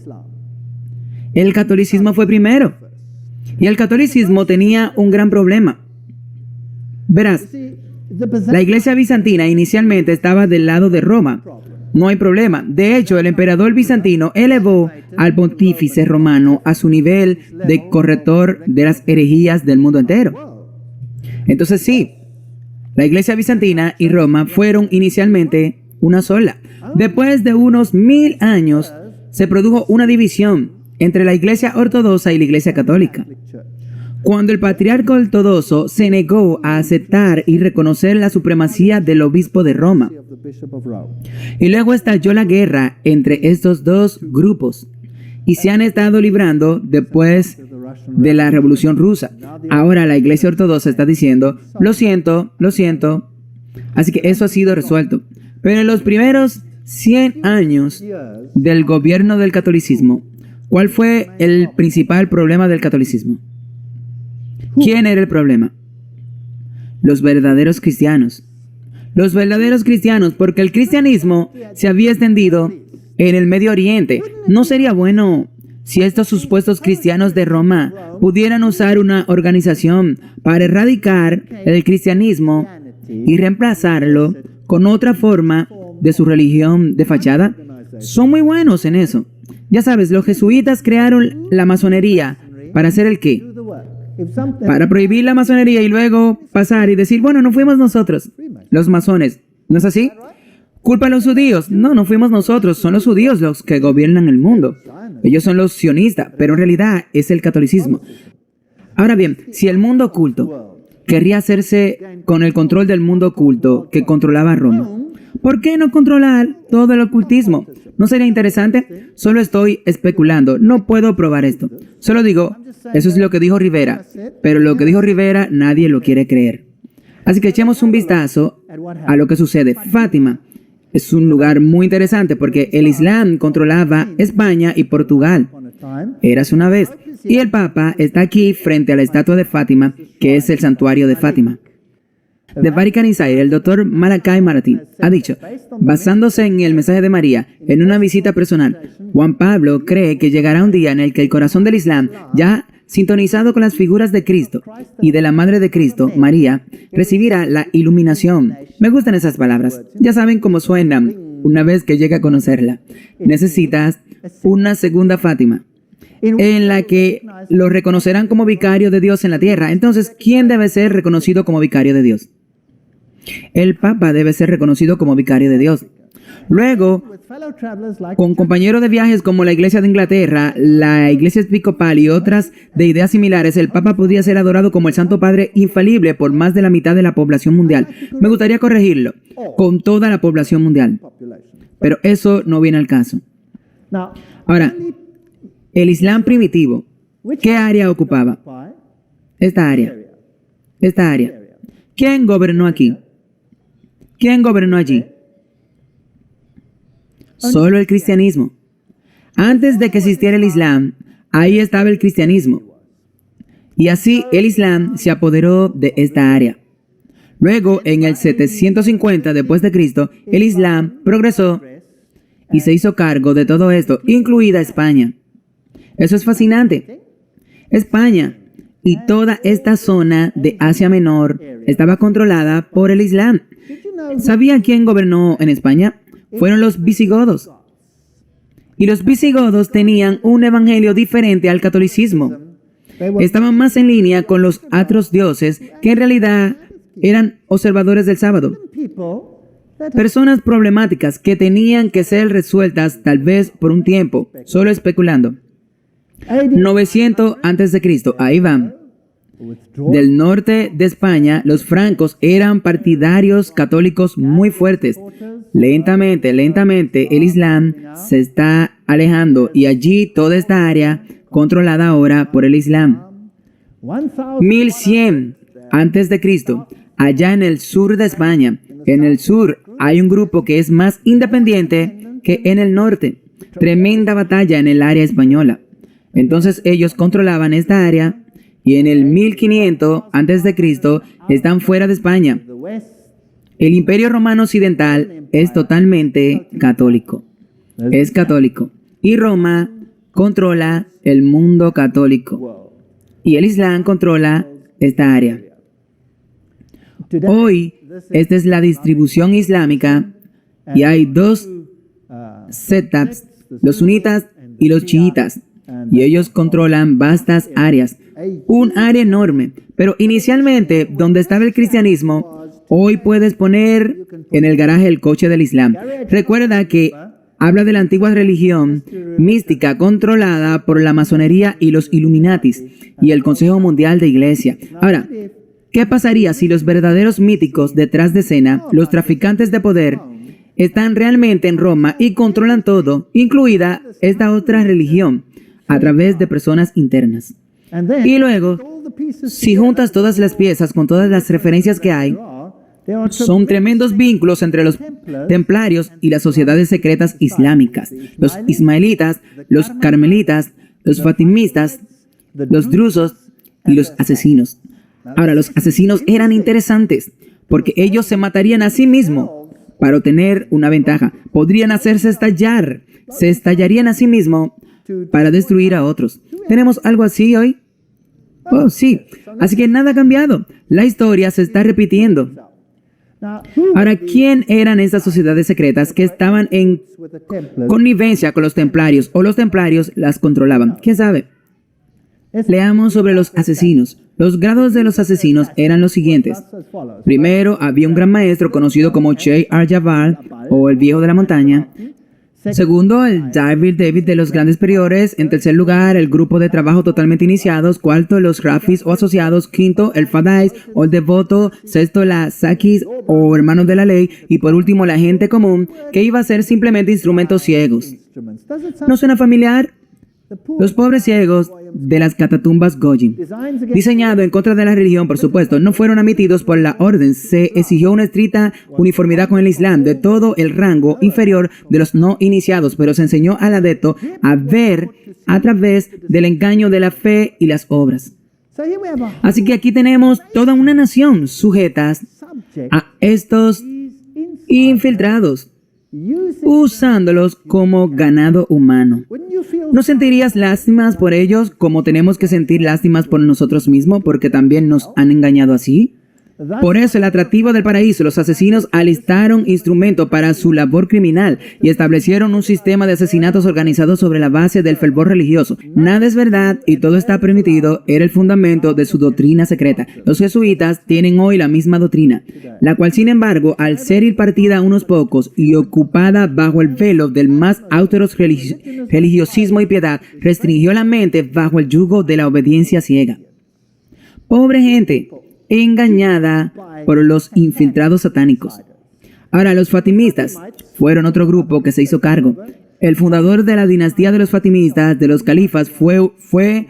Speaker 1: El catolicismo fue primero. Y el catolicismo tenía un gran problema. Verás, la iglesia bizantina inicialmente estaba del lado de Roma. No hay problema. De hecho, el emperador bizantino elevó al pontífice romano a su nivel de corrector de las herejías del mundo entero. Entonces sí, la iglesia bizantina y Roma fueron inicialmente una sola. Después de unos 1000 años, se produjo una división entre la iglesia ortodoxa y la iglesia católica. Cuando el patriarca ortodoxo se negó a aceptar y reconocer la supremacía del obispo de Roma. Y luego estalló la guerra entre estos dos grupos. Y se han estado librando después de la Revolución Rusa. Ahora la iglesia ortodoxa está diciendo, lo siento. Así que eso ha sido resuelto. Pero en los primeros 100 años del gobierno del catolicismo, ¿cuál fue el principal problema del catolicismo? ¿Quién era el problema? Los verdaderos cristianos. Los verdaderos cristianos, porque el cristianismo se había extendido en el Medio Oriente. ¿No sería bueno si estos supuestos cristianos de Roma pudieran usar una organización para erradicar el cristianismo y reemplazarlo con otra forma de su religión de fachada? Son muy buenos en eso. Ya sabes, los jesuitas crearon la masonería ¿para hacer el qué? Para prohibir la masonería y luego pasar y decir, bueno, no fuimos nosotros, los masones. ¿No es así? ¿Culpa a los judíos? No, no fuimos nosotros, son los judíos los que gobiernan el mundo. Ellos son los sionistas, pero en realidad es el catolicismo. Ahora bien, si el mundo oculto querría hacerse con el control del mundo oculto que controlaba Roma, ¿por qué no controlar todo el ocultismo? ¿No sería interesante? Solo estoy especulando, no puedo probar esto. Solo digo, eso es lo que dijo Rivera, pero lo que dijo Rivera nadie lo quiere creer. Así que echemos un vistazo a lo que sucede. Fátima es un lugar muy interesante porque el Islam controlaba España y Portugal. Érase una vez. Y el Papa está aquí frente a la estatua de Fátima, que es el santuario de Fátima. The Vatican Insider, el Dr. Malachi Martin, ha dicho, basándose en el mensaje de María, en una visita personal, Juan Pablo cree que llegará un día en el que el corazón del Islam, ya sintonizado con las figuras de Cristo y de la Madre de Cristo, María, recibirá la iluminación. Me gustan esas palabras. Ya saben cómo suenan una vez que llega a conocerla. Necesitas una segunda Fátima, en la que lo reconocerán como vicario de Dios en la tierra. Entonces, ¿quién debe ser reconocido como vicario de Dios? El Papa debe ser reconocido como vicario de Dios. Luego, con compañeros de viajes como la Iglesia de Inglaterra, la Iglesia Episcopal y otras de ideas similares, el Papa podía ser adorado como el Santo Padre infalible por más de la mitad de la población mundial. Me gustaría corregirlo, con toda la población mundial. Pero eso no viene al caso. Ahora, el Islam primitivo, ¿qué área ocupaba? Esta área. ¿Quién gobernó aquí? ¿Quién gobernó allí? Solo el cristianismo. Antes de que existiera el Islam, ahí estaba el cristianismo. Y así el Islam se apoderó de esta área. Luego, en el 750 después de Cristo, el Islam progresó y se hizo cargo de todo esto, incluida España. Eso es fascinante. España y toda esta zona de Asia Menor estaba controlada por el Islam. ¿Sabía quién gobernó en España? Fueron los visigodos. Y los visigodos tenían un evangelio diferente al catolicismo. Estaban más en línea con los otros dioses, que en realidad eran observadores del sábado. Personas problemáticas que tenían que ser resueltas tal vez por un tiempo, solo especulando. 900 a.C., ahí van. Del norte de España, los francos eran partidarios católicos muy fuertes. Lentamente, el Islam se está alejando y allí toda esta área controlada ahora por el Islam. 1100 a.C., allá en el sur de España. En el sur hay un grupo que es más independiente que en el norte. Tremenda batalla en el área española. Entonces ellos controlaban esta área y en el 1500 a.C. están fuera de España. El Imperio Romano Occidental es totalmente católico. Es católico. Y Roma controla el mundo católico. Y el Islam controla esta área. Hoy, esta es la distribución islámica y hay dos setups, los sunitas y los chiitas. Y ellos controlan vastas áreas, un área enorme. Pero inicialmente, donde estaba el cristianismo, hoy puedes poner en el garaje el coche del Islam. Recuerda que habla de la antigua religión mística controlada por la masonería y los Illuminatis y el Consejo Mundial de Iglesia. Ahora, ¿qué pasaría si los verdaderos míticos detrás de escena, los traficantes de poder, están realmente en Roma y controlan todo, incluida esta otra religión, a través de personas internas? Y luego, si juntas todas las piezas con todas las referencias que hay, son tremendos vínculos entre los templarios y las sociedades secretas islámicas, los ismaelitas, los carmelitas, los fatimistas, los drusos y los asesinos. Ahora, los asesinos eran interesantes porque ellos se matarían a sí mismos para obtener una ventaja. Podrían hacerse estallar, se estallarían a sí mismos para destruir a otros. ¿Tenemos algo así hoy? Oh, sí. Así que nada ha cambiado. La historia se está repitiendo. Ahora, ¿quién eran estas sociedades secretas que estaban en connivencia con los templarios o los templarios las controlaban? ¿Quién sabe? Leamos sobre los asesinos. Los grados de los asesinos eran los siguientes. Primero, había un gran maestro conocido como Sheikh Al-Jabbar o el viejo de la montaña. Segundo, el David de los grandes priores. En tercer lugar, el grupo de trabajo totalmente iniciados. Cuarto, los Rafis o asociados. Quinto, el Fadais o el devoto. Sexto, la Sakis o hermanos de la ley. Y por último, la gente común, que iba a ser simplemente instrumentos ciegos. ¿No suena familiar? Los pobres ciegos de las catatumbas Goyim, diseñado en contra de la religión, por supuesto, no fueron admitidos por la orden. Se exigió una estricta uniformidad con el Islam de todo el rango inferior de los no iniciados, pero se enseñó al adepto a ver a través del engaño de la fe y las obras. Así que aquí tenemos toda una nación sujetas a estos infiltrados, usándolos como ganado humano. ¿No sentirías lástimas por ellos como tenemos que sentir lástimas por nosotros mismos porque también nos han engañado así? Por eso el atractivo del paraíso, los asesinos alistaron instrumentos para su labor criminal y establecieron un sistema de asesinatos organizados sobre la base del fervor religioso. Nada es verdad y todo está permitido, era el fundamento de su doctrina secreta. Los jesuitas tienen hoy la misma doctrina, la cual sin embargo, al ser impartida a unos pocos y ocupada bajo el velo del más austero religiosismo y piedad, restringió la mente bajo el yugo de la obediencia ciega. Pobre gente, engañada por los infiltrados satánicos. Ahora, los fatimistas fueron otro grupo que se hizo cargo. El fundador de la dinastía de los fatimistas, de los califas, fue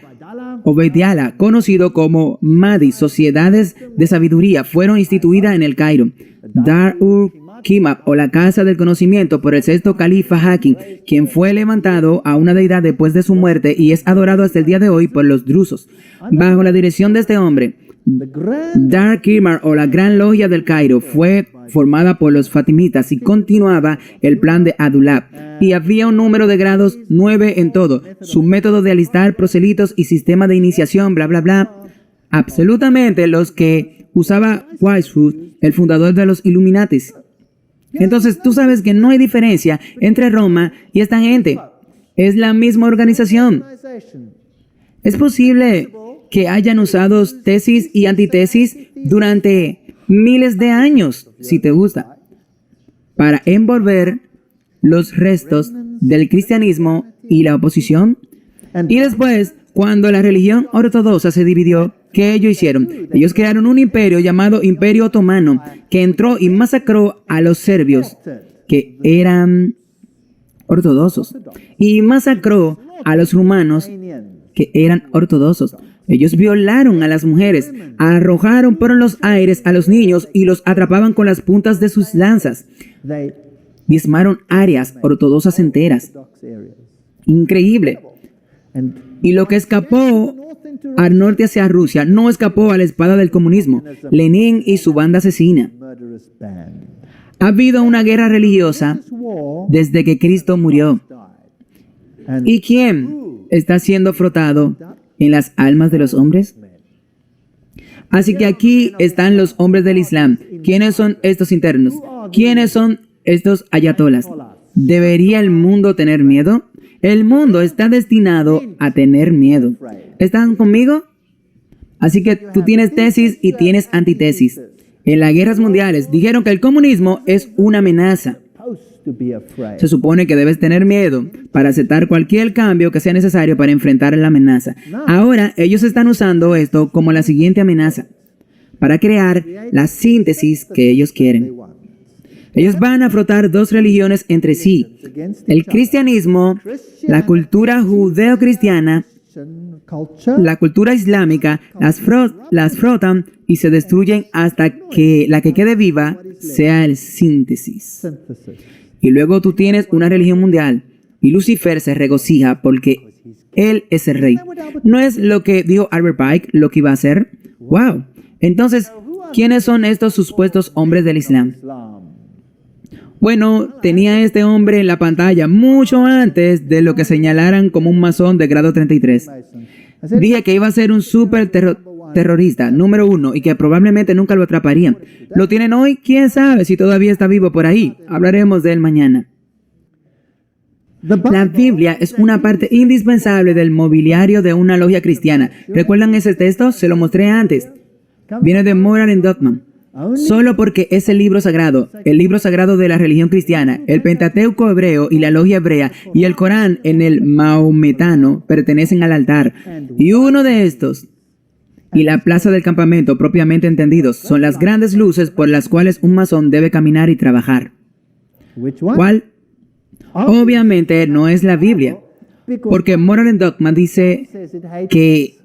Speaker 1: Obadiah, conocido como Mahdi. Sociedades de sabiduría fueron instituidas en el Cairo. Dar-ul-Kimab, o la Casa del Conocimiento, por el sexto califa Hakim, quien fue levantado a una deidad después de su muerte y es adorado hasta el día de hoy por los drusos. Bajo la dirección de este hombre, Dar-Kimar, o la Gran Logia del Cairo, fue formada por los fatimitas y continuaba el plan de Adulab. Y había un número de grados, 9 en todo. Su método de alistar proselitos y sistema de iniciación, bla, bla, bla. absolutamente los que usaba Weishaupt, el fundador de los Illuminatis. Entonces tú sabes que no hay diferencia entre Roma y esta gente. Es la misma organización. Es posible que hayan usado tesis y antitesis durante miles de años, si te gusta, para envolver los restos del cristianismo y la oposición. Y después, cuando la religión ortodoxa se dividió, ¿qué ellos hicieron? Ellos crearon un imperio llamado Imperio Otomano, que entró y masacró a los serbios, que eran ortodoxos, y masacró a los rumanos, que eran ortodoxos. Ellos violaron a las mujeres, arrojaron por los aires a los niños y los atrapaban con las puntas de sus lanzas. Diezmaron áreas ortodoxas enteras. Increíble. Y lo que escapó al norte hacia Rusia no escapó a la espada del comunismo, Lenin y su banda asesina. Ha habido una guerra religiosa desde que Cristo murió. ¿Y quién está siendo frotado en las almas de los hombres? Así que aquí están los hombres del Islam. ¿Quiénes son estos internos? ¿Quiénes son estos ayatolas? ¿Debería el mundo tener miedo? El mundo está destinado a tener miedo. ¿Están conmigo? Así que tú tienes tesis y tienes antitesis. En las guerras mundiales dijeron que el comunismo es una amenaza. Se supone que debes tener miedo para aceptar cualquier cambio que sea necesario para enfrentar la amenaza. Ahora ellos están usando esto como la siguiente amenaza para crear la síntesis que ellos quieren. Ellos van a frotar dos religiones entre sí. El cristianismo, la cultura judeo-cristiana, la cultura islámica, las frotan y se destruyen hasta que la que quede viva sea el síntesis. Y luego tú tienes una religión mundial y Lucifer se regocija porque él es el rey. ¿No es lo que dijo Albert Pike lo que iba a hacer? ¡Wow! Entonces, ¿quiénes son estos supuestos hombres del Islam? Bueno, tenía este hombre en la pantalla mucho antes de lo que señalaran como un masón de grado 33. Dije que iba a ser un súper terrorista, número 1, y que probablemente nunca lo atraparían. ¿Lo tienen hoy? ¿Quién sabe si todavía está vivo por ahí? Hablaremos de él mañana. La Biblia es una parte indispensable del mobiliario de una logia cristiana. ¿Recuerdan ese texto? Se lo mostré antes. Viene de Moral and Dogma. Solo porque es el libro sagrado de la religión cristiana, el Pentateuco hebreo y la logia hebrea y el Corán en el maometano pertenecen al altar. Y uno de estos y la plaza del campamento propiamente entendidos son las grandes luces por las cuales un masón debe caminar y trabajar. ¿Cuál? Obviamente no es la Biblia, porque Moral and Dogma dice que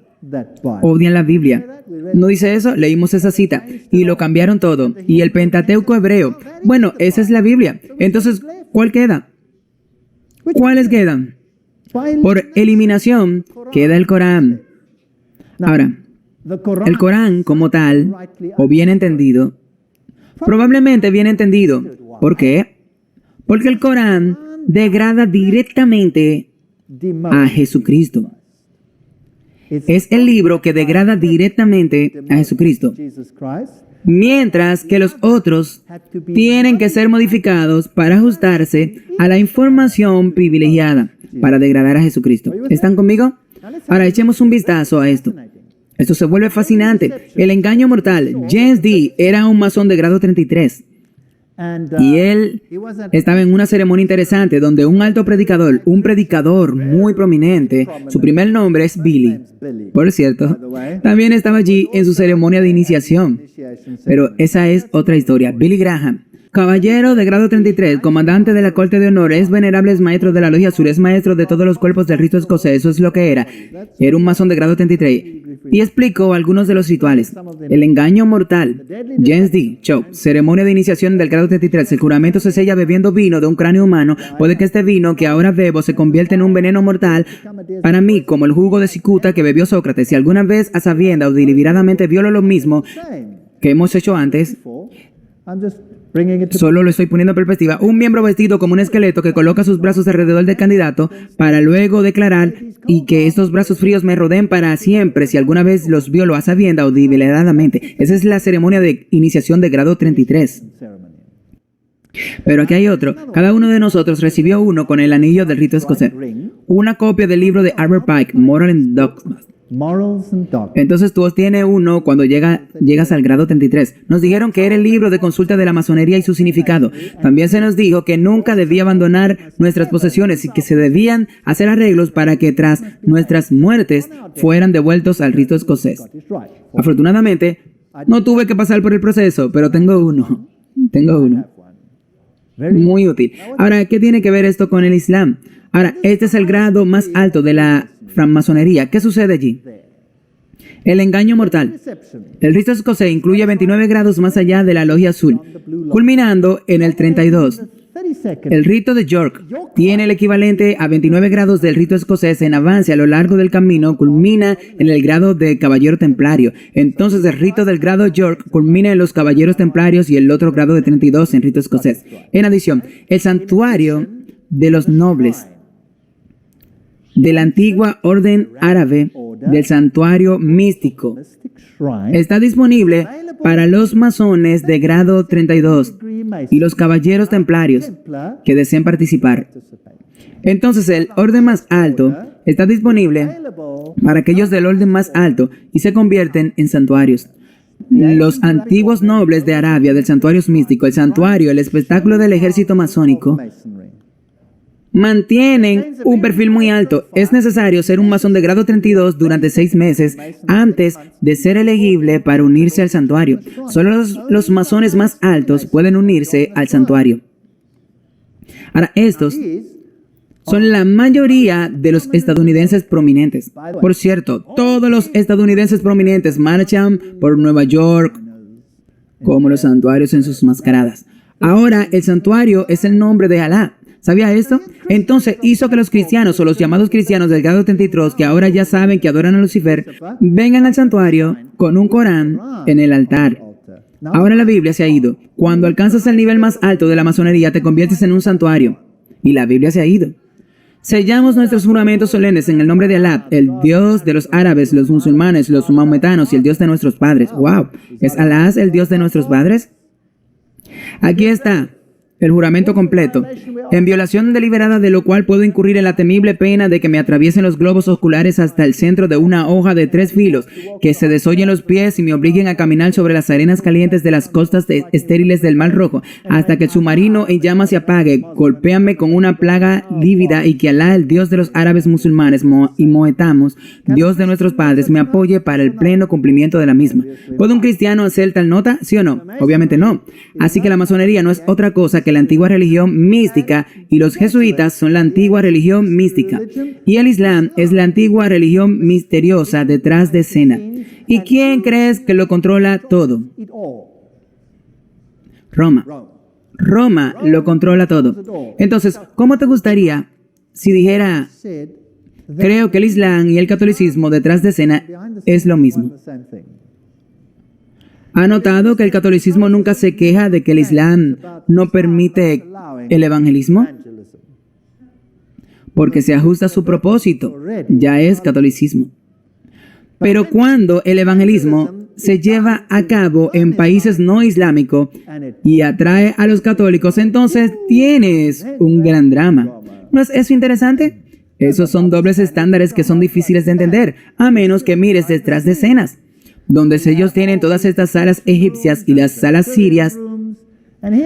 Speaker 1: odian la Biblia. ¿No dice eso? Leímos esa cita y lo cambiaron todo. Y el Pentateuco hebreo. Bueno, esa es la Biblia. Entonces, ¿cuál queda? ¿Cuáles quedan? Por eliminación, queda el Corán. Ahora, el Corán como tal, o bien entendido, probablemente bien entendido. ¿Por qué? Porque el Corán degrada directamente a Jesucristo. Es el libro que degrada directamente a Jesucristo, mientras que los otros tienen que ser modificados para ajustarse a la información privilegiada para degradar a Jesucristo. ¿Están conmigo? Ahora echemos un vistazo a esto. Esto se vuelve fascinante. El engaño mortal. James Dee era un masón de grado 33. Y él estaba en una ceremonia interesante donde un alto predicador, un predicador muy prominente, su primer nombre es Billy, por cierto, también estaba allí en su ceremonia de iniciación. Pero esa es otra historia. Billy Graham, caballero de grado 33, comandante de la corte de honor, es venerable, es maestro de la logia sur, es maestro de todos los cuerpos del rito escocés, eso es lo que era. Era un masón de grado 33. Y explicó algunos de los rituales. El engaño mortal. James Dee, Choke, ceremonia de iniciación del grado 33. El juramento se sella bebiendo vino de un cráneo humano. Puede que este vino que ahora bebo se convierta en un veneno mortal para mí, como el jugo de cicuta que bebió Sócrates. Si alguna vez a sabienda o deliberadamente violo lo mismo que hemos hecho antes, Solo lo estoy poniendo en perspectiva. Un miembro vestido como un esqueleto que coloca sus brazos alrededor del candidato para luego declarar y que estos brazos fríos me rodeen para siempre si alguna vez los violo a sabienda o deliberadamente. Esa es la ceremonia de iniciación de grado 33. Pero aquí hay otro. Cada uno de nosotros recibió uno con el anillo del rito escocés. Una copia del libro de Albert Pike, Moral and Dogma. Entonces tú tienes uno cuando llegas al grado 33. Nos dijeron que era el libro de consulta de la masonería y su significado. También se nos dijo que nunca debía abandonar nuestras posesiones y que se debían hacer arreglos para que tras nuestras muertes fueran devueltos al rito escocés. Afortunadamente, no tuve que pasar por el proceso, pero tengo uno. Muy útil. Ahora, ¿qué tiene que ver esto con el Islam? Ahora, este es el grado más alto de la francmasonería. ¿Qué sucede allí? El engaño mortal. El rito escocés incluye 29 grados más allá de la logia azul, culminando en el 32. El rito de York tiene el equivalente a 29 grados del rito escocés en avance a lo largo del camino, culmina en el grado de caballero templario. Entonces el rito del grado York culmina en los caballeros templarios y el otro grado de 32 en rito escocés. En adición, el santuario de los nobles de la antigua orden árabe del santuario místico está disponible para los masones de grado 32 y los caballeros templarios que deseen participar. Entonces el orden más alto está disponible para aquellos del orden más alto y se convierten en santuarios. Los antiguos nobles de Arabia del santuario místico, el santuario, el espectáculo del ejército masónico, mantienen un perfil muy alto. Es necesario ser un masón de grado 32 durante 6 meses antes de ser elegible para unirse al santuario. Solo los masones más altos pueden unirse al santuario. Ahora, estos son la mayoría de los estadounidenses prominentes. Por cierto, todos los estadounidenses prominentes marchan por Nueva York como los santuarios en sus mascaradas. Ahora, el santuario es el nombre de Alá. ¿Sabía esto? Entonces hizo que los cristianos o los llamados cristianos del grado 33, que ahora ya saben que adoran a Lucifer, vengan al santuario con un Corán en el altar. Ahora la Biblia se ha ido. Cuando alcanzas el nivel más alto de la masonería, te conviertes en un santuario. Y la Biblia se ha ido. Sellamos nuestros juramentos solemnes en el nombre de Alá, el Dios de los árabes, los musulmanes, los maometanos y el Dios de nuestros padres. ¡Wow! ¿Es Alá el Dios de nuestros padres? Aquí está el juramento completo, en violación deliberada de lo cual puedo incurrir en la temible pena de que me atraviesen los globos oculares hasta el centro de una hoja de 3 filos, que se desollen los pies y me obliguen a caminar sobre las arenas calientes de las costas estériles del Mar Rojo, hasta que el submarino en llamas se apague, golpéame con una plaga lívida y que Alá, el Dios de los árabes musulmanes y moetamos, Dios de nuestros padres, me apoye para el pleno cumplimiento de la misma. ¿Puede un cristiano hacer tal nota? ¿Sí o no? Obviamente no. Así que la masonería no es otra cosa que la antigua religión mística y los jesuitas son la antigua religión mística y el Islam es la antigua religión misteriosa detrás de escena. ¿Y quién crees que lo controla todo? Roma. Roma lo controla todo. Entonces, ¿cómo te gustaría si dijera, creo que el Islam y el catolicismo detrás de escena es lo mismo? ¿Ha notado que el catolicismo nunca se queja de que el Islam no permite el evangelismo? Porque se ajusta a su propósito, ya es catolicismo. Pero cuando el evangelismo se lleva a cabo en países no islámicos y atrae a los católicos, entonces tienes un gran drama. ¿No es eso interesante? Esos son dobles estándares que son difíciles de entender, a menos que mires detrás de escenas, donde ellos tienen todas estas salas egipcias y las salas sirias.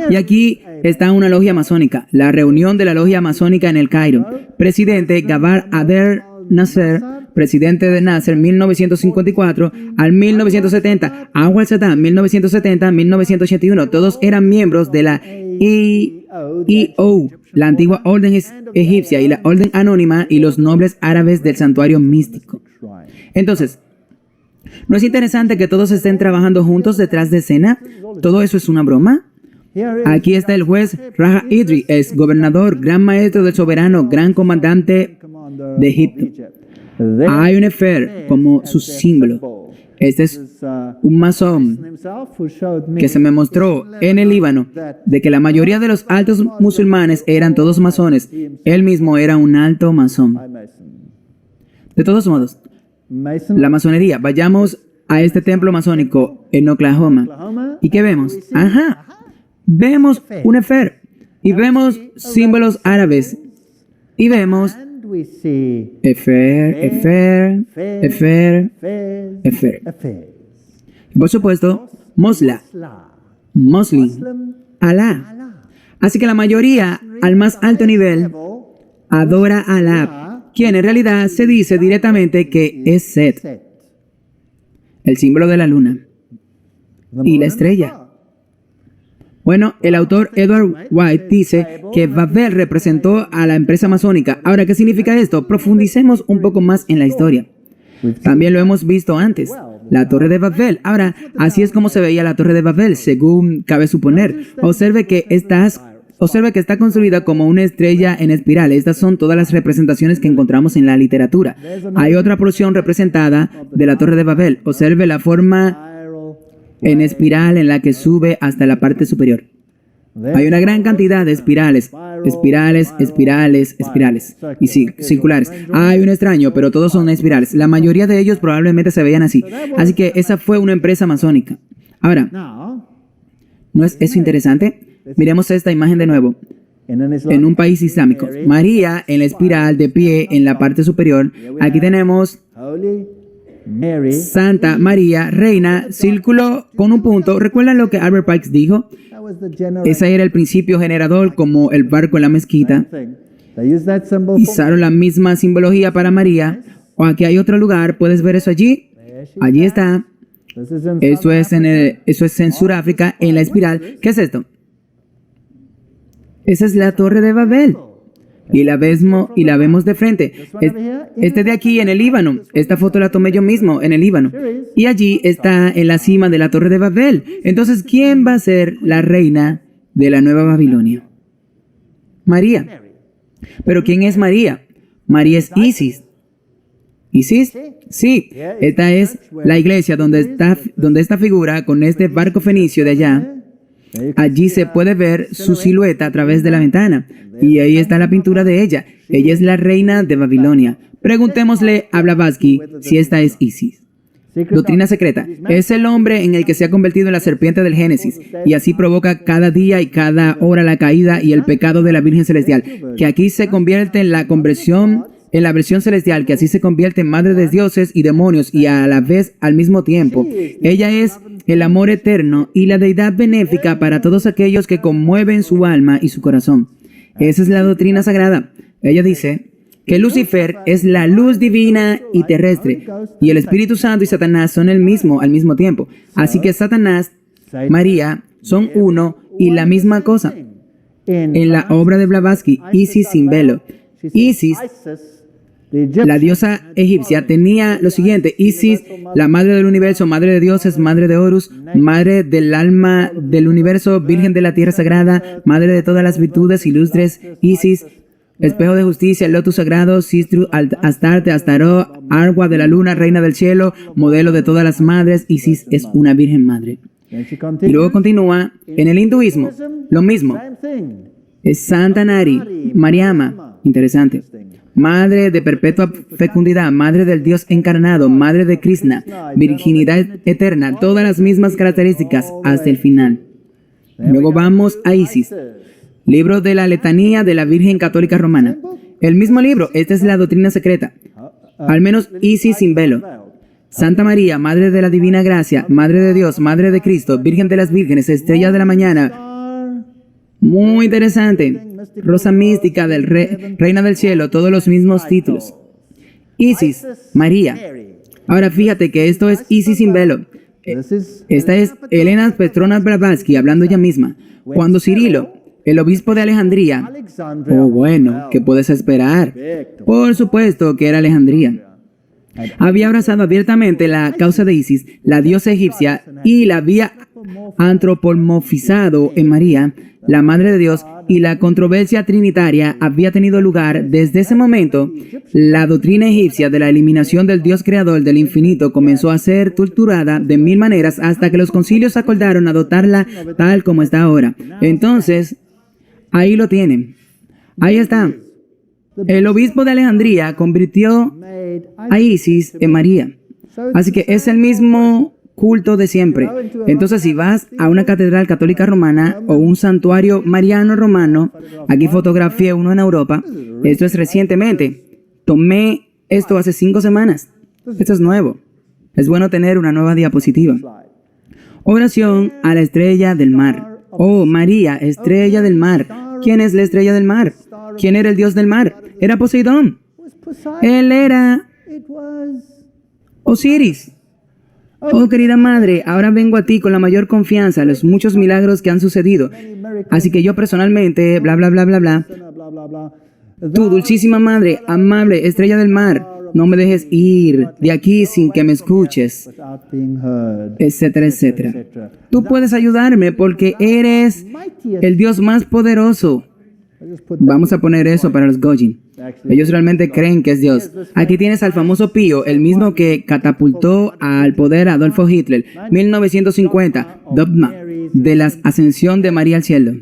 Speaker 1: Y aquí está una logia masónica, la reunión de la logia masónica en el Cairo. Presidente Gabar Abdel Nasser, presidente de Nasser 1954 al 1970, Anwar Sadat 1970-1981, todos eran miembros de la EO, la antigua orden egipcia y la orden anónima y los nobles árabes del santuario místico. Entonces, ¿no es interesante que todos estén trabajando juntos detrás de escena? ¿Todo eso es una broma? Aquí está el juez Raja Idri, ex gobernador, gran maestro del soberano, gran comandante de Egipto. Hay un Efer como su símbolo. Este es un masón que se me mostró en el Líbano de que la mayoría de los altos musulmanes eran todos masones. Él mismo era un alto masón. De todos modos, la masonería. Vayamos a este templo masónico en Oklahoma. ¿Y qué vemos? Ajá. Vemos un efer. Y vemos símbolos árabes. Y vemos efer. Y por supuesto, Mosla, Muslim, Alá. Así que la mayoría, al más alto nivel, adora a Alá, quien en realidad se dice directamente que es Set, el símbolo de la luna y la estrella. Bueno, el autor Edward White dice que Babel representó a la empresa masónica. Ahora, ¿qué significa esto? Profundicemos un poco más en la historia. También lo hemos visto antes, la Torre de Babel. Ahora, así es como se veía la Torre de Babel, según cabe suponer. Observe que está construida como una estrella en espiral. Estas son todas las representaciones que encontramos en la literatura. Hay otra porción representada de la Torre de Babel. Observe la forma en espiral en la que sube hasta la parte superior. Hay una gran cantidad de espirales y circulares. Hay un extraño, pero todos son espirales. La mayoría de ellos probablemente se veían así. Así que esa fue una empresa masónica. Ahora, ¿no es eso interesante? Miremos esta imagen de nuevo. En un país islámico, María en la espiral de pie en la parte superior. Aquí tenemos Santa María, reina, círculo con un punto. ¿Recuerdan lo que Albert Pike dijo? Ese era el principio generador, como el barco en la mezquita. Usaron la misma simbología para María. O aquí hay otro lugar, ¿puedes ver eso allí? Allí está. Eso es en Sudáfrica, en la espiral. ¿Qué es esto? Esa es la Torre de Babel. Y la vemos de frente. Este de aquí en el Líbano. Esta foto la tomé yo mismo en el Líbano. Y allí está en la cima de la Torre de Babel. Entonces, ¿quién va a ser la reina de la Nueva Babilonia? María. ¿Pero quién es María? María es Isis. ¿Isis? Sí. Esta es la iglesia donde esta figura con este barco fenicio de allá. Allí se puede ver su silueta a través de la ventana. Y ahí está la pintura de ella. Ella es la reina de Babilonia. Preguntémosle a Blavatsky si esta es Isis. Doctrina secreta. Es el hombre en el que se ha convertido en la serpiente del Génesis. Y así provoca cada día y cada hora la caída y el pecado de la Virgen Celestial. Que aquí se convierte en la conversión, en la versión celestial, que así se convierte en madre de dioses y demonios y a la vez al mismo tiempo. Ella es el amor eterno y la deidad benéfica para todos aquellos que conmueven su alma y su corazón. Esa es la doctrina sagrada. Ella dice que Lucifer es la luz divina y terrestre, y el Espíritu Santo y Satanás son el mismo al mismo tiempo. Así que Satanás, María, son uno y la misma cosa. En la obra de Blavatsky, Isis sin velo. Isis, la diosa egipcia, tenía lo siguiente: Isis, la madre del universo, madre de dioses, madre de Horus, madre del alma del universo, virgen de la tierra sagrada, madre de todas las virtudes ilustres. Isis, espejo de justicia, el lotus sagrado, Sistru, Astarte, Astaró, agua de la luna, reina del cielo, modelo de todas las madres. Isis es una virgen madre. Y luego continúa en el hinduismo, lo mismo. Es Santa Nari, Mariama, interesante. Madre de perpetua fecundidad, madre del Dios encarnado, madre de Krishna, virginidad eterna, todas las mismas características hasta el final. Luego vamos a Isis, libro de la letanía de la Virgen Católica Romana. El mismo libro, esta es la doctrina secreta. Al menos Isis sin velo. Santa María, madre de la divina gracia, madre de Dios, madre de Cristo, virgen de las vírgenes, estrella de la mañana. Muy interesante. Rosa mística del reina del cielo, todos los mismos títulos. Isis, María. Ahora fíjate que esto es Isis sin velo. Esta es Elena Petrovna Blavatsky hablando ella misma. Cuando Cirilo, el obispo de Alejandría, oh bueno, ¿qué puedes esperar? Por supuesto que era Alejandría. había abrazado abiertamente la causa de Isis, la diosa egipcia, y la había antropomorfizado en María, la Madre de Dios, y la controversia trinitaria había tenido lugar. Desde ese momento, la doctrina egipcia de la eliminación del Dios creador del infinito comenzó a ser torturada de mil maneras hasta que los concilios acordaron adoptarla tal como está ahora. Entonces, ahí lo tienen. Ahí está. El obispo de Alejandría convirtió a Isis en María. Así que es el mismo culto de siempre. Entonces, si vas a una catedral católica romana o un santuario mariano romano, aquí fotografié uno en Europa, esto es recientemente. Tomé esto hace 5 semanas. Esto es nuevo. Es bueno tener una nueva diapositiva. Oración a la estrella del mar. Oh, María, estrella del mar. ¿Quién es la estrella del mar? ¿Quién era el dios del mar? Era Poseidón. Él era Osiris. Oh, querida madre, ahora vengo a ti con la mayor confianza, los muchos milagros que han sucedido. Así que yo personalmente, bla, bla, bla, bla, bla. Tú, dulcísima madre, amable, estrella del mar, no me dejes ir de aquí sin que me escuches, etcétera, etcétera. Tú puedes ayudarme porque eres el Dios más poderoso. Vamos a poner eso para los Gojin. Ellos realmente creen que es Dios. Aquí tienes al famoso Pío, el mismo que catapultó al poder a Adolfo Hitler. 1950, dogma de la ascensión de María al cielo.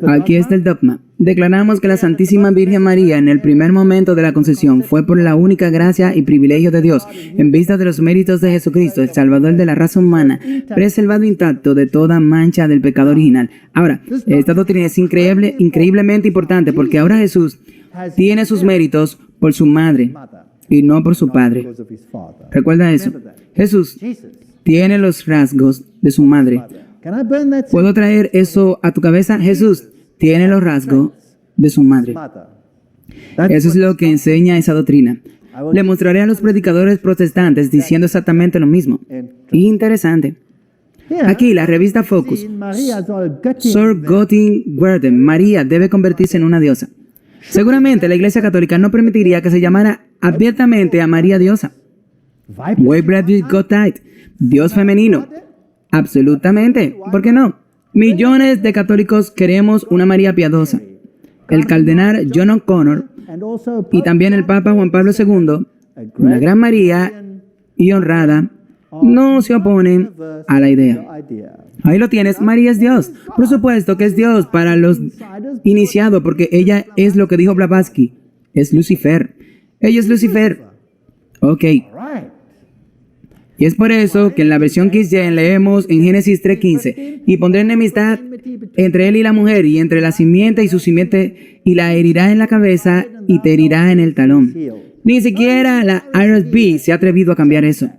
Speaker 1: Aquí está el dogma. Declaramos que la Santísima Virgen María en el primer momento de la concepción fue por la única gracia y privilegio de Dios, en vista de los méritos de Jesucristo, el Salvador de la raza humana, preservado intacto de toda mancha del pecado original. Ahora, esta doctrina es increíblemente importante porque ahora Jesús tiene sus méritos por su madre y no por su padre. Recuerda eso. Jesús tiene los rasgos de su madre. ¿Puedo traer eso a tu cabeza? Jesús tiene los rasgos de su madre. Eso es lo que enseña esa doctrina. Le mostraré a los predicadores protestantes diciendo exactamente lo mismo. Interesante. Aquí, la revista Focus. Sir Götting Werden. María debe convertirse en una diosa. Seguramente la Iglesia Católica no permitiría que se llamara abiertamente a María diosa. Weibrecht Gottheit. Dios femenino. Absolutamente. ¿Por qué no? Millones de católicos queremos una María piadosa. El cardenal John O'Connor y también el Papa Juan Pablo II, una gran María y honrada, no se oponen a la idea. Ahí lo tienes, María es Dios. Por supuesto que es Dios para los iniciados, porque ella es lo que dijo Blavatsky, es Lucifer. Ella es Lucifer. Ok. Y es por eso que en la versión King James leemos en Génesis 3:15, y pondré enemistad entre él y la mujer, y entre la simiente y su simiente, y la herirá en la cabeza y te herirá en el talón. Ni siquiera la RSV se ha atrevido a cambiar eso.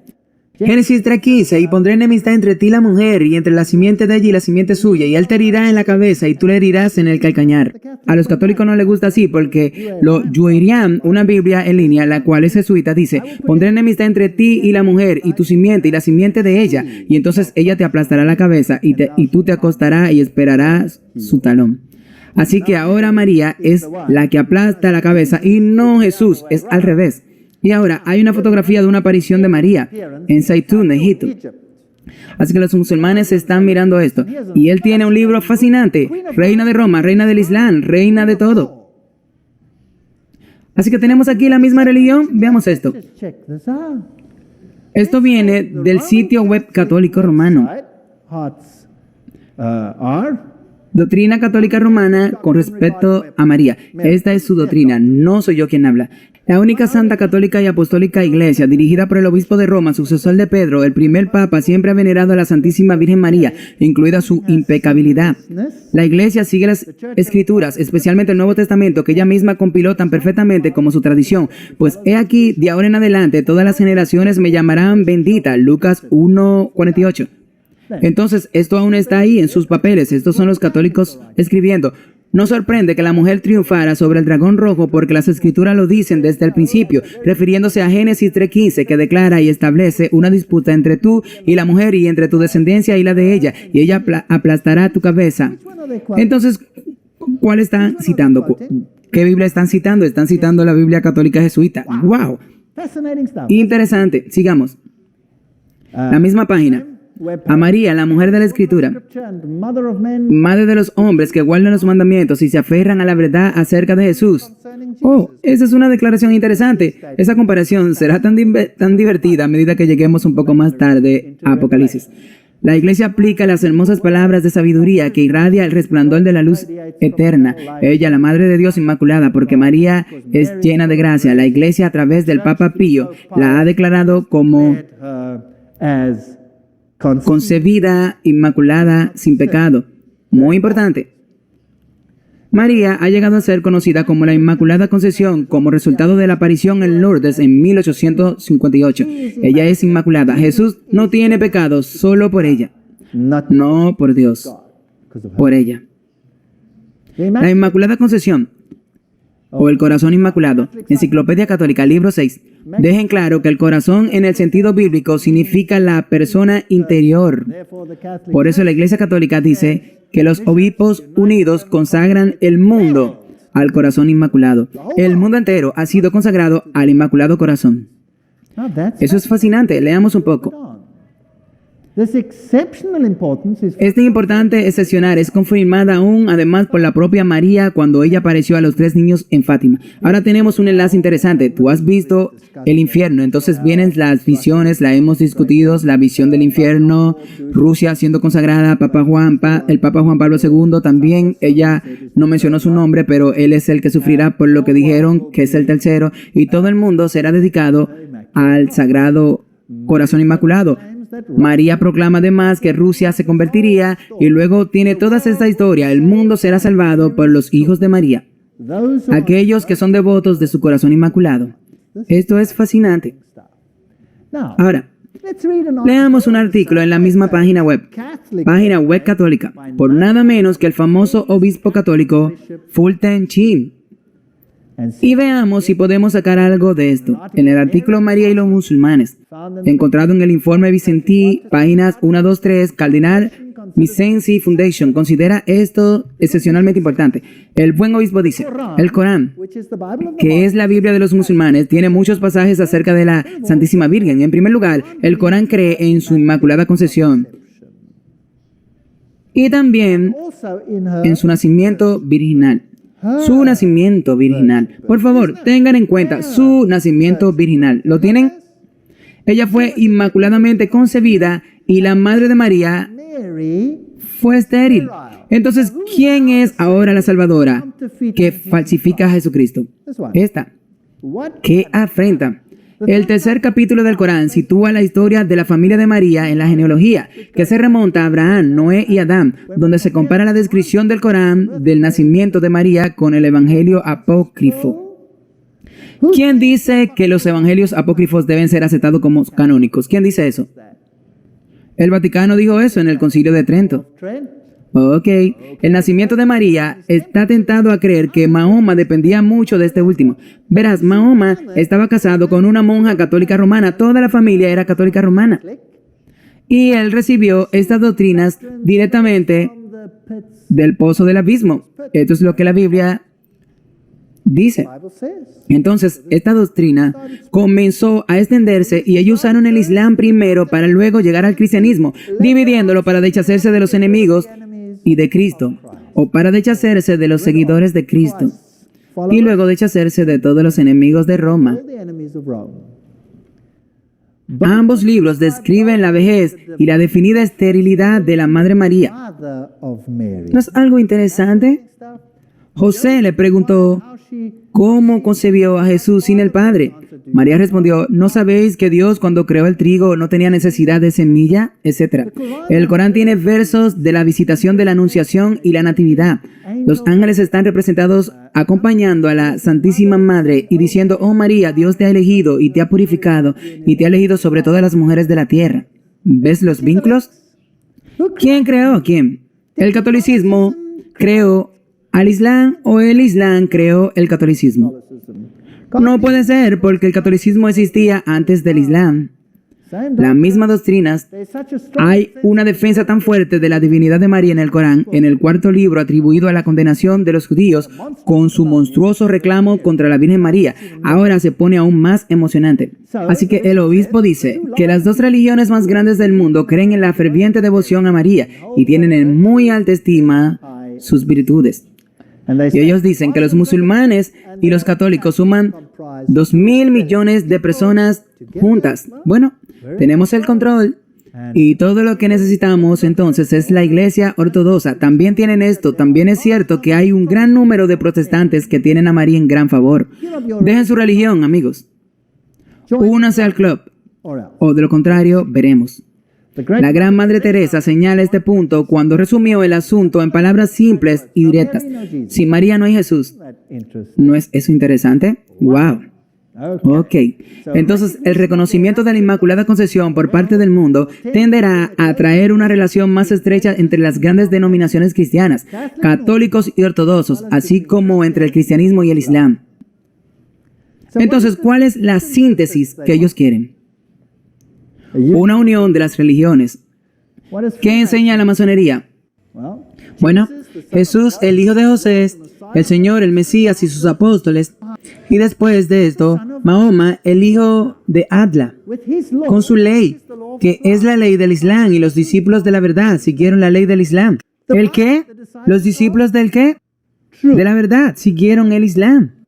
Speaker 1: Génesis 3:15, y pondré enemistad entre ti y la mujer, y entre la simiente de ella y la simiente suya, y él te herirá en la cabeza, y tú le herirás en el calcañar. A los católicos no les gusta así, porque lo Yuirian, una Biblia en línea, la cual es jesuita, dice, pondré enemistad entre ti y la mujer, y tu simiente, y la simiente de ella, y entonces ella te aplastará la cabeza, y tú te acostarás y esperarás su talón. Así que ahora María es la que aplasta la cabeza, y no Jesús, es al revés. Y ahora hay una fotografía de una aparición de María en Zaitún, Egipto. Así que los musulmanes están mirando esto. Y él tiene un libro fascinante. Reina de Roma, reina del Islam, reina de todo. Así que tenemos aquí la misma religión. Veamos esto. Esto viene del sitio web católico romano. Doctrina católica romana con respecto a María. Esta es su doctrina. No soy yo quien habla. La única santa católica y apostólica iglesia, dirigida por el obispo de Roma, sucesor de Pedro, el primer papa, siempre ha venerado a la Santísima Virgen María, incluida su impecabilidad. La iglesia sigue las escrituras, especialmente el Nuevo Testamento, que ella misma compiló tan perfectamente como su tradición. Pues he aquí, de ahora en adelante, todas las generaciones me llamarán bendita. Lucas 1:48. Entonces, esto aún está ahí en sus papeles. Estos son los católicos escribiendo. No sorprende que la mujer triunfara sobre el dragón rojo porque las escrituras lo dicen desde el principio, refiriéndose a Génesis 3:15, que declara y establece una disputa entre tú y la mujer y entre tu descendencia y la de ella, y ella aplastará tu cabeza. Entonces, ¿cuál está citando? ¿Qué Biblia están citando? Están citando la Biblia católica jesuita. ¡Wow!
Speaker 2: Fascinating stuff.
Speaker 1: Interesante. Sigamos. La misma página. A María, la mujer de la Escritura,
Speaker 2: Mother of men,
Speaker 1: madre de los hombres que guardan los mandamientos y se aferran a la verdad acerca de Jesús. Oh, esa es una declaración interesante. Esa comparación será tan divertida a medida que lleguemos un poco más tarde a Apocalipsis. La Iglesia aplica las hermosas palabras de sabiduría que irradia el resplandor de la luz eterna. Ella, la Madre de Dios Inmaculada, porque María es llena de gracia. La Iglesia, a través del Papa Pío, la ha declarado como
Speaker 2: as
Speaker 1: concebida, inmaculada, sin pecado. Muy importante. María ha llegado a ser conocida como la Inmaculada Concepción como resultado de la aparición en Lourdes en 1858. Ella es inmaculada. Jesús no tiene pecado solo por ella. No por Dios, por ella. La Inmaculada Concepción o el Corazón Inmaculado, Enciclopedia Católica, libro 6. Dejen claro que el corazón en el sentido bíblico significa la persona interior. Por eso la Iglesia Católica dice que los obispos unidos consagran el mundo al Corazón Inmaculado. El mundo entero ha sido consagrado al Inmaculado Corazón. Eso es fascinante. Leamos un poco. Esta importante excepcional es confirmada aún además por la propia María cuando ella apareció a los 3 niños en Fátima. Ahora tenemos un enlace interesante. Tú has visto el infierno, entonces vienen las visiones, la hemos discutido, la visión del infierno, Rusia siendo consagrada, el Papa Juan Pablo II también, ella no mencionó su nombre, pero él es el que sufrirá por lo que dijeron que es el tercero, y todo el mundo será dedicado al Sagrado Corazón Inmaculado. María proclama además que Rusia se convertiría y luego tiene toda esta historia. El mundo será salvado por los hijos de María, aquellos que son devotos de su Corazón Inmaculado. Esto es fascinante. Ahora, leamos un artículo en la misma página web católica, por nada menos que el famoso obispo católico Fulton Sheen. Y veamos si podemos sacar algo de esto. En el artículo María y los musulmanes, encontrado en el informe Vicentí, páginas 1, 2, 3, Cardenal Vicenzi Foundation considera esto excepcionalmente importante. El buen obispo dice, el Corán, que es la Biblia de los musulmanes, tiene muchos pasajes acerca de la Santísima Virgen. En primer lugar, el Corán cree en su Inmaculada Concepción y también en su nacimiento virginal. Su nacimiento virginal. Por favor, tengan en cuenta su nacimiento virginal. ¿Lo tienen? Ella fue inmaculadamente concebida y la madre de María fue estéril. Entonces, ¿quién es ahora la salvadora que falsifica a Jesucristo? Esta. ¡Qué afrenta! El tercer capítulo del Corán sitúa la historia de la familia de María en la genealogía, que se remonta a Abraham, Noé y Adán, donde se compara la descripción del Corán del nacimiento de María con el Evangelio apócrifo. ¿Quién dice que los evangelios apócrifos deben ser aceptados como canónicos? ¿Quién dice eso? El Vaticano dijo eso en el Concilio de Trento. Ok, el nacimiento de María está tentado a creer que Mahoma dependía mucho de este último. Verás, Mahoma estaba casado con una monja católica romana, toda la familia era católica romana. Y él recibió estas doctrinas directamente del pozo del abismo. Esto es lo que la Biblia dice. Entonces, esta doctrina comenzó a extenderse y ellos usaron el Islam primero para luego llegar al cristianismo, dividiéndolo para deshacerse de los enemigos y de Cristo, o para deshacerse de los seguidores de Cristo, y luego deshacerse de todos los enemigos de Roma. Ambos libros describen la vejez y la definida esterilidad de la Madre María. ¿No es algo interesante? José le preguntó, ¿cómo concebió a Jesús sin el Padre? María respondió, ¿no sabéis que Dios cuando creó el trigo no tenía necesidad de semilla? Etcétera. El Corán tiene versos de la visitación de la Anunciación y la Natividad. Los ángeles están representados acompañando a la Santísima Madre y diciendo, oh María, Dios te ha elegido y te ha purificado y te ha elegido sobre todas las mujeres de la tierra. ¿Ves los vínculos? ¿Quién creó a quién? ¿El catolicismo creó al Islam o el Islam creó el catolicismo? No puede ser porque el catolicismo existía antes del Islam. Las mismas doctrinas.
Speaker 2: There's such a strong
Speaker 1: Hay una defensa tan fuerte de la divinidad de María en el Corán, en el cuarto libro atribuido a la condenación de los judíos, con su monstruoso reclamo contra la Virgen María. Ahora se pone aún más emocionante. Así que el obispo dice que las dos religiones más grandes del mundo creen en la ferviente devoción a María y tienen en muy alta estima sus virtudes.
Speaker 2: and they
Speaker 1: Y
Speaker 2: say,
Speaker 1: ellos dicen que los musulmanes y los católicos suman 2.000 millones de personas juntas. Bueno, tenemos el control y todo lo que necesitamos entonces es la iglesia ortodoxa. También tienen esto. También es cierto que hay un gran número de protestantes que tienen a María en gran favor. Dejen su religión, amigos. Únanse al club.
Speaker 2: or else.
Speaker 1: O de lo contrario, veremos.
Speaker 2: The great
Speaker 1: La gran Madre Teresa señala este punto cuando resumió el asunto en palabras simples y directas. Sin María no hay Jesús.
Speaker 2: that interesting.
Speaker 1: ¿No es eso interesante? ¡Wow!
Speaker 2: Okay.
Speaker 1: Ok. Entonces, el reconocimiento de la Inmaculada Concepción por parte del mundo tenderá a traer una relación más estrecha entre las grandes denominaciones cristianas, católicos y ortodoxos, así como entre el cristianismo y el islam. Entonces, ¿cuál es la síntesis que ellos quieren? Una unión de las religiones.
Speaker 2: What is
Speaker 1: ¿Qué enseña la masonería?
Speaker 2: well,
Speaker 1: Bueno, Jesús, el hijo de José, el Señor, el Mesías y sus apóstoles. Y después de esto, Mahoma, el hijo de Adla,
Speaker 2: with his law,
Speaker 1: con su ley, que es la ley del Islam, y los discípulos de la verdad siguieron la ley del Islam. ¿El qué? ¿Los discípulos del qué? De la verdad siguieron el Islam.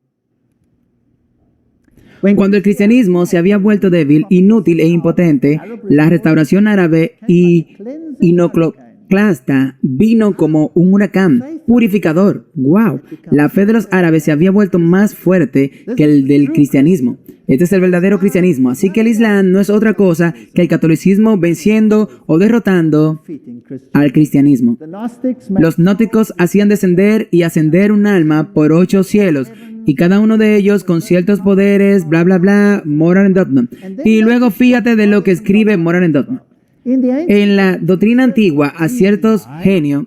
Speaker 1: Cuando el cristianismo se había vuelto débil, inútil e impotente, la restauración árabe y iconoclasta vino como un huracán purificador. ¡Wow! La fe de los árabes se había vuelto más fuerte que el del cristianismo. Este es el verdadero cristianismo. Así que el Islam no es otra cosa que el catolicismo venciendo o derrotando
Speaker 2: defeating Christian.
Speaker 1: al cristianismo.
Speaker 2: The Gnostics made
Speaker 1: Los gnósticos hacían descender y ascender un alma por 8 cielos, y cada uno de ellos con ciertos poderes, bla bla bla, Moral Dogma. Y luego fíjate de lo que escribe Moral Dogma.
Speaker 2: in the ancient
Speaker 1: En la doctrina antigua, a ciertos genios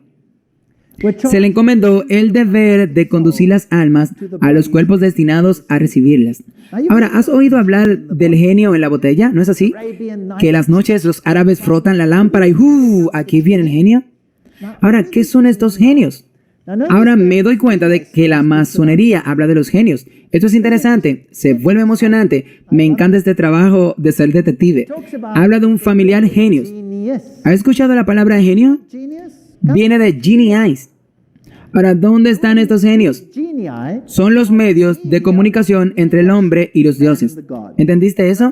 Speaker 2: which
Speaker 1: se le encomendó el deber de conducir las almas a los cuerpos destinados a recibirlas. Ahora, ¿has oído hablar del genio en la botella? ¿No es así?
Speaker 2: Arabian Nights
Speaker 1: Que las noches los árabes frotan la lámpara y aquí viene el genio. Ahora, ¿qué son estos genios? Ahora me doy cuenta de que la masonería habla de los genios. Esto es interesante, se vuelve emocionante. Me encanta este trabajo de ser detective. Habla de un familiar genios.
Speaker 2: genius.
Speaker 1: ¿Has escuchado la palabra genio?
Speaker 2: Genius?
Speaker 1: Viene de Genie Eyes. Ahora, ¿dónde están estos genios?
Speaker 2: Genii.
Speaker 1: Son los medios de comunicación entre el hombre y los dioses. ¿Entendiste eso?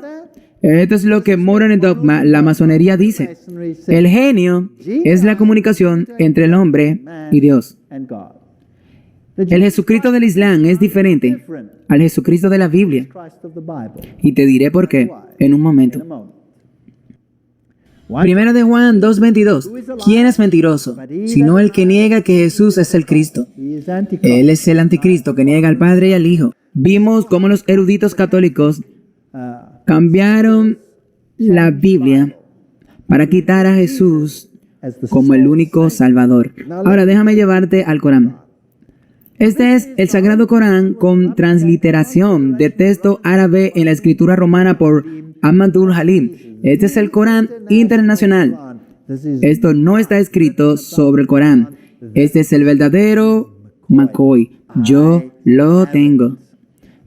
Speaker 1: Esto es lo que Moral Dogma, la masonería, dice. El genio es la comunicación entre el hombre y Dios.
Speaker 2: And God.
Speaker 1: El Jesucristo del Islam es diferente al Jesucristo de la Biblia.
Speaker 2: Christ of the Bible.
Speaker 1: Y te diré por qué en un
Speaker 2: In a
Speaker 1: momento.
Speaker 2: moment.
Speaker 1: Primera de Juan 2:22. ¿Quién es mentiroso? Sino el que niega que Jesús es el Cristo.
Speaker 2: He is Antichrist.
Speaker 1: Él es el anticristo que niega al Padre y al Hijo. Vimos cómo los eruditos católicos cambiaron la Biblia para quitar a Jesús
Speaker 2: As the
Speaker 1: como el único Salvador. Ahora déjame llevarte al Corán. Este es el Sagrado Corán con transliteración de texto árabe en la escritura romana por Ahmadul Halim. Este es el Corán internacional.
Speaker 2: This is
Speaker 1: Esto no está escrito sobre el Corán. Este es el verdadero McCoy. Yo lo tengo.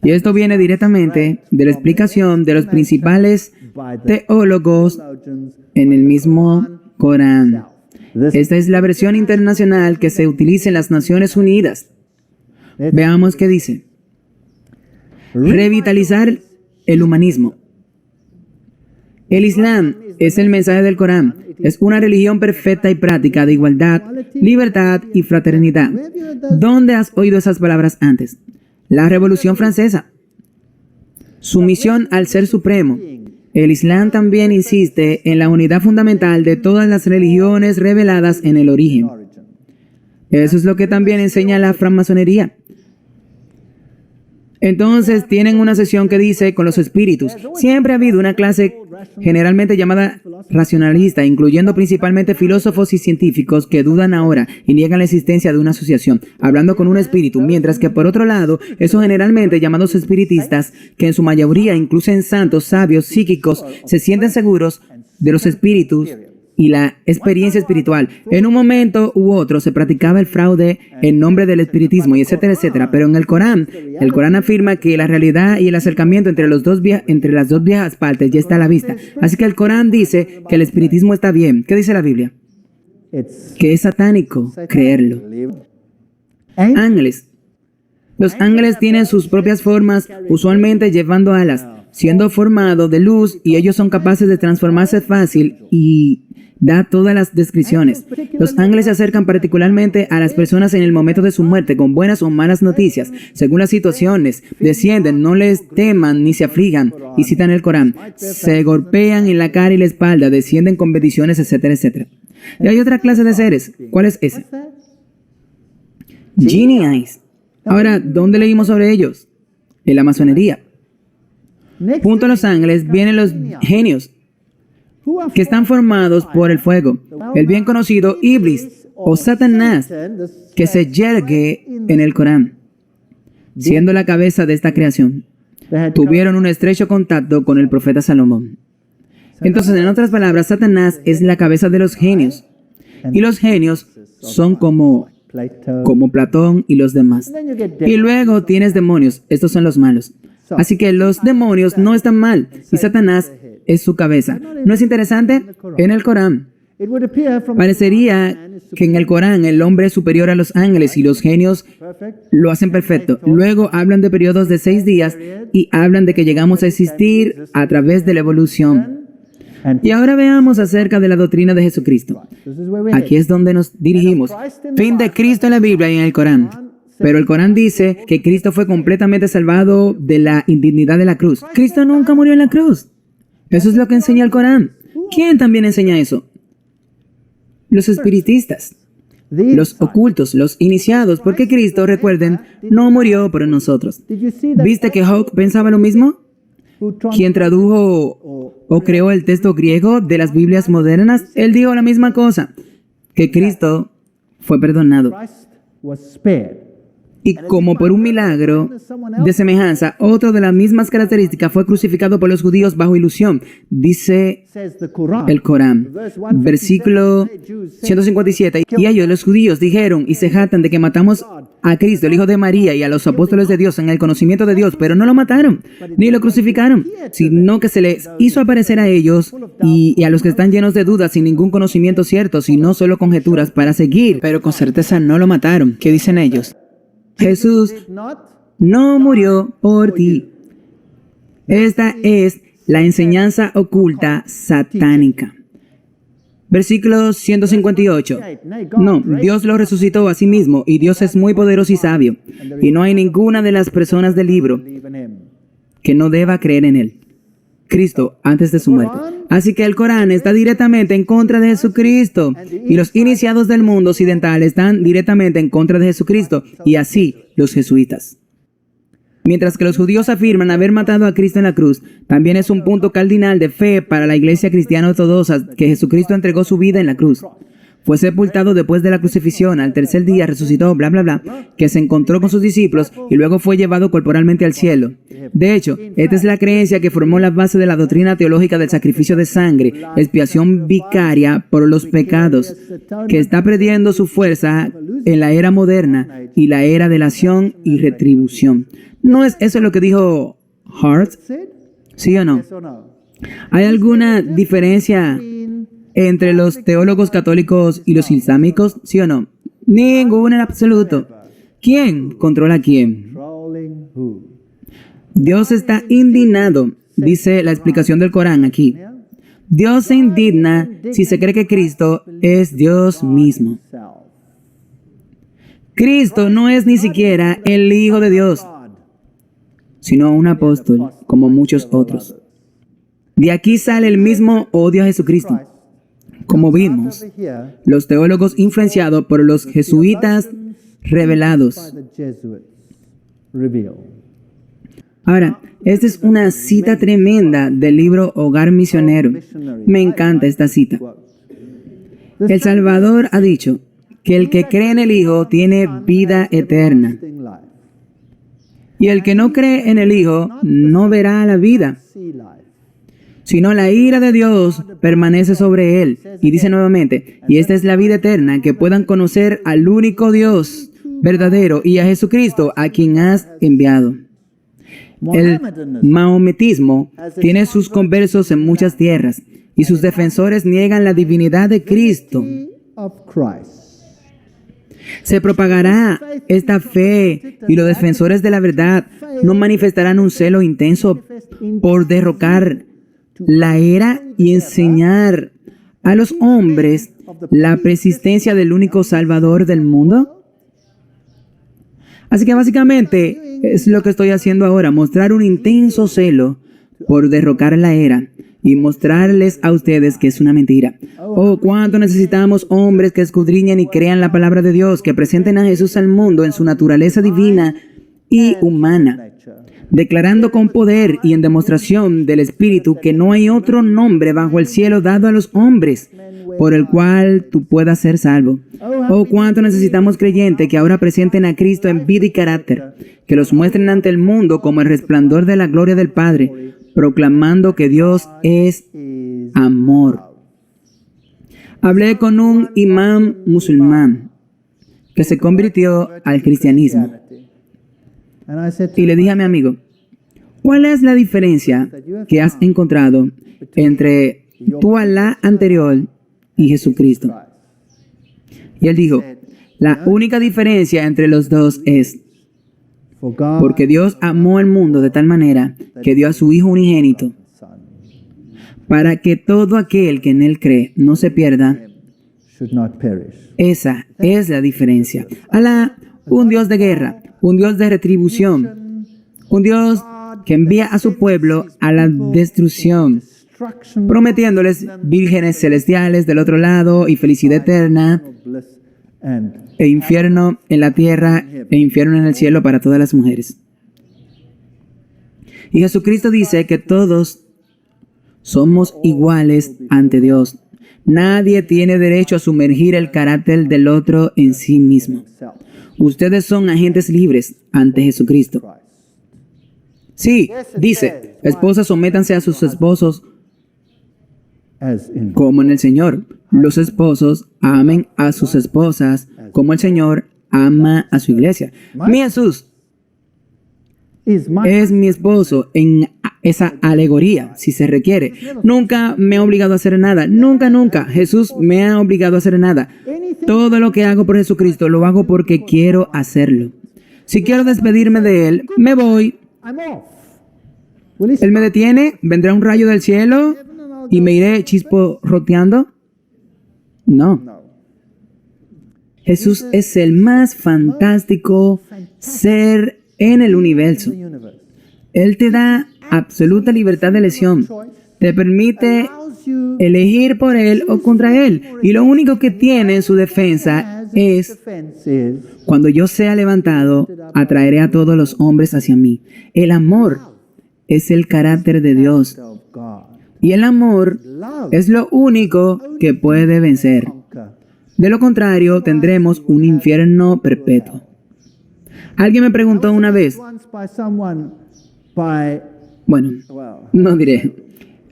Speaker 1: Y esto viene directamente de la explicación de los principales teólogos en el mismo Corán. Esta es la versión internacional que se utiliza en las Naciones Unidas. Veamos qué dice. Revitalizar el humanismo. El Islam es el mensaje del Corán. Es una religión perfecta y práctica de igualdad, libertad y fraternidad. ¿Dónde has oído esas palabras antes? La Revolución Francesa. Sumisión al Ser Supremo. El Islam también insiste en la unidad fundamental de todas las religiones reveladas en el origen. Eso es lo que también enseña la francmasonería. Entonces tienen una sección que dice con los espíritus. Siempre ha habido una clase generalmente llamada racionalista, incluyendo principalmente filósofos y científicos que dudan ahora y niegan la existencia de una asociación, hablando con un espíritu, mientras que por otro lado, esos generalmente llamados espiritistas, que en su mayoría incluyen santos, sabios, psíquicos, se sienten seguros de los espíritus y la experiencia espiritual. En un momento u otro se practicaba el fraude en nombre del espiritismo, y etcétera, etcétera. Pero en el Corán afirma que la realidad y el acercamiento entre las dos viejas partes ya está a la vista. Así que el Corán dice que el espiritismo está bien. ¿Qué dice la Biblia? Que es satánico creerlo. Ángeles. Los ángeles tienen sus propias formas, usualmente llevando alas, siendo formados de luz, y ellos son capaces de transformarse fácil y da todas las descripciones. Los ángeles se acercan particularmente a las personas en el momento de su muerte con buenas o malas noticias, según las situaciones. Descienden, no les teman ni se aflijan, y citan el Corán. Se golpean en la cara y la espalda, descienden con bendiciones, etcétera, etcétera. Y hay otra clase de seres. ¿Cuál es ese? Genie Eyes. Ahora, ¿dónde leímos sobre ellos? En la masonería. Junto a los ángeles vienen los genios, que están formados por el fuego. El bien conocido Iblis o Satanás, que se yergue en el Corán, siendo la cabeza de esta creación. Tuvieron un estrecho contacto con el profeta Salomón. Entonces, en otras palabras, Satanás es la cabeza de los genios. Y los genios son como Platón y los demás. Y luego tienes demonios. Estos son los malos. Así que los demonios no están mal, y Satanás es su cabeza. ¿No es interesante? En el Corán parecería que en el Corán el hombre es superior a los ángeles y los genios lo hacen perfecto. Luego hablan de periodos de 6 días y hablan de que llegamos a existir a través de la evolución. Y ahora veamos acerca de la doctrina de Jesucristo. Aquí es donde nos dirigimos. Fin de Cristo en la Biblia y en el Corán. Pero el Corán dice que Cristo fue completamente salvado de la indignidad de la cruz. Cristo nunca murió en la cruz. Eso es lo que enseña el Corán. ¿Quién también enseña eso? Los espiritistas, los ocultos, los iniciados, porque Cristo, recuerden, no murió por nosotros. ¿Viste que Hawke pensaba lo mismo? ¿Quién tradujo o creó el texto griego de las Biblias modernas? Él dijo la misma cosa, que Cristo fue perdonado. Y como por un milagro de semejanza, otro de las mismas características fue crucificado por los judíos bajo ilusión, dice el Corán. Versículo 157. Y ellos, los judíos, dijeron y se jactan de que matamos a Cristo, el Hijo de María, y a los apóstoles de Dios en el conocimiento de Dios, pero no lo mataron, ni lo crucificaron, sino que se les hizo aparecer a ellos y a los que están llenos de dudas, sin ningún conocimiento cierto, sino solo conjeturas para seguir, pero con certeza no lo mataron. ¿Qué dicen ellos? Jesús no murió por ti. Esta es la enseñanza oculta satánica. Versículo 158. No, Dios lo resucitó a sí mismo, y Dios es muy poderoso y sabio, y no hay ninguna de las personas del libro que no deba creer en él. Cristo antes de su muerte. Así que el Corán está directamente en contra de Jesucristo, y los iniciados del mundo occidental están directamente en contra de Jesucristo, y así los jesuitas. Mientras que los judíos afirman haber matado a Cristo en la cruz, también es un punto cardinal de fe para la iglesia cristiana ortodoxa que Jesucristo entregó su vida en la cruz. Fue sepultado después de la crucifixión, al tercer día resucitó, bla, bla, bla, que se encontró con sus discípulos y luego fue llevado corporalmente al cielo. De hecho, esta es la creencia que formó la base de la doctrina teológica del sacrificio de sangre, expiación vicaria por los pecados, que está perdiendo su fuerza en la era moderna y la era de la acción y retribución. ¿No es eso lo que dijo Hart? ¿Sí o no? ¿Hay alguna diferencia entre los teólogos católicos y los islámicos? ¿Sí o no? Ninguna en absoluto. ¿Quién controla a quién? Dios está indignado, dice la explicación del Corán aquí. Dios se indigna si se cree que Cristo es Dios mismo. Cristo no es ni siquiera el Hijo de Dios, sino un apóstol, como muchos otros. De aquí sale el mismo odio a Jesucristo. Como vimos, los teólogos influenciados por los jesuitas revelados. Ahora, esta es una cita tremenda del libro Hogar Misionero. Me encanta esta cita. El Salvador ha dicho que el que cree en el Hijo tiene vida eterna. Y el que no cree en el Hijo no verá la vida, sino la ira de Dios permanece sobre él. Y dice nuevamente, y esta es la vida eterna, que puedan conocer al único Dios verdadero y a Jesucristo, a quien has enviado. El mahometismo tiene sus conversos en muchas tierras, y sus defensores niegan la divinidad de Cristo. Se propagará esta fe y los defensores de la verdad no manifestarán un celo intenso por derrocar la era y enseñar a los hombres la persistencia del único Salvador del mundo. Así que básicamente es lo que estoy haciendo ahora, mostrar un intenso celo por derrocar la era y mostrarles a ustedes que es una mentira. Oh, cuánto necesitamos hombres que escudriñen y crean la palabra de Dios, que presenten a Jesús al mundo en su naturaleza divina y humana, declarando con poder y en demostración del Espíritu que no hay otro nombre bajo el cielo dado a los hombres por el cual tú puedas ser salvo. Oh, cuánto necesitamos creyentes que ahora presenten a Cristo en vida y carácter, que los muestren ante el mundo como el resplandor de la gloria del Padre, proclamando que Dios es amor. Hablé con un imán musulmán que se convirtió al cristianismo. Y le dije a mi amigo, ¿cuál es la diferencia que has encontrado entre tu Alá anterior y Jesucristo? Y él dijo, la única diferencia entre los dos es porque Dios amó al mundo de tal manera que dio a su Hijo unigénito para que todo aquel que en Él cree no se pierda. Esa es la diferencia. Alá, un Dios de guerra, un Dios de retribución, un Dios que envía a su pueblo a la destrucción, prometiéndoles vírgenes celestiales del otro lado y felicidad eterna, e infierno en la tierra e infierno en el cielo para todas las mujeres. Y Jesucristo dice que todos somos iguales ante Dios. Nadie tiene derecho a sumergir el carácter del otro en sí mismo. Ustedes son agentes libres ante Jesucristo. Sí, dice, esposas, sométanse a sus esposos como en el Señor. Los esposos amen a sus esposas como el Señor ama a su iglesia. Mi Jesús es mi esposo en esa alegoría, si se requiere. Nunca me ha obligado a hacer nada. Nunca Jesús me ha obligado a hacer nada. Todo lo que hago por Jesucristo lo hago porque quiero hacerlo. Si quiero despedirme de Él, me voy. Él me detiene, vendrá un rayo del cielo y me iré chisporroteando. No. Jesús es el más fantástico ser en el universo. Él te da absoluta libertad de elección. Te permite elegir por Él o contra Él. Y lo único que tiene en su defensa es: cuando yo sea levantado, atraeré a todos los hombres hacia mí. El amor es el carácter de Dios. Y el amor es lo único que puede vencer. De lo contrario, tendremos un infierno perpetuo. Alguien me preguntó una vez, bueno, no diré.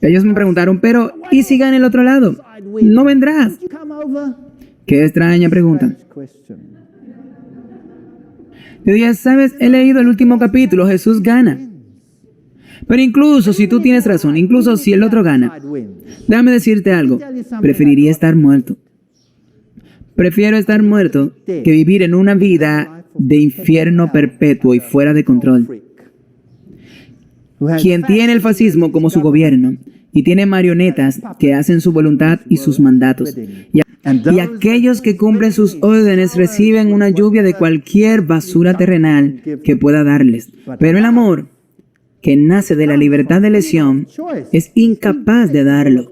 Speaker 1: Ellos me preguntaron, pero ¿y si gana el otro lado? ¿No vendrás? Qué extraña pregunta. Yo dije, ¿sabes? He leído el último capítulo, Jesús gana. Pero incluso si tú tienes razón, incluso si el otro gana, déjame decirte algo, preferiría estar muerto. Prefiero estar muerto que vivir en una vida de infierno perpetuo y fuera de control. Quien tiene el fascismo como su gobierno y tiene marionetas que hacen su voluntad y sus mandatos. Y aquellos que cumplen sus órdenes reciben una lluvia de cualquier basura terrenal que pueda darles. Pero el amor, que nace de la libertad de elección, es incapaz de darlo.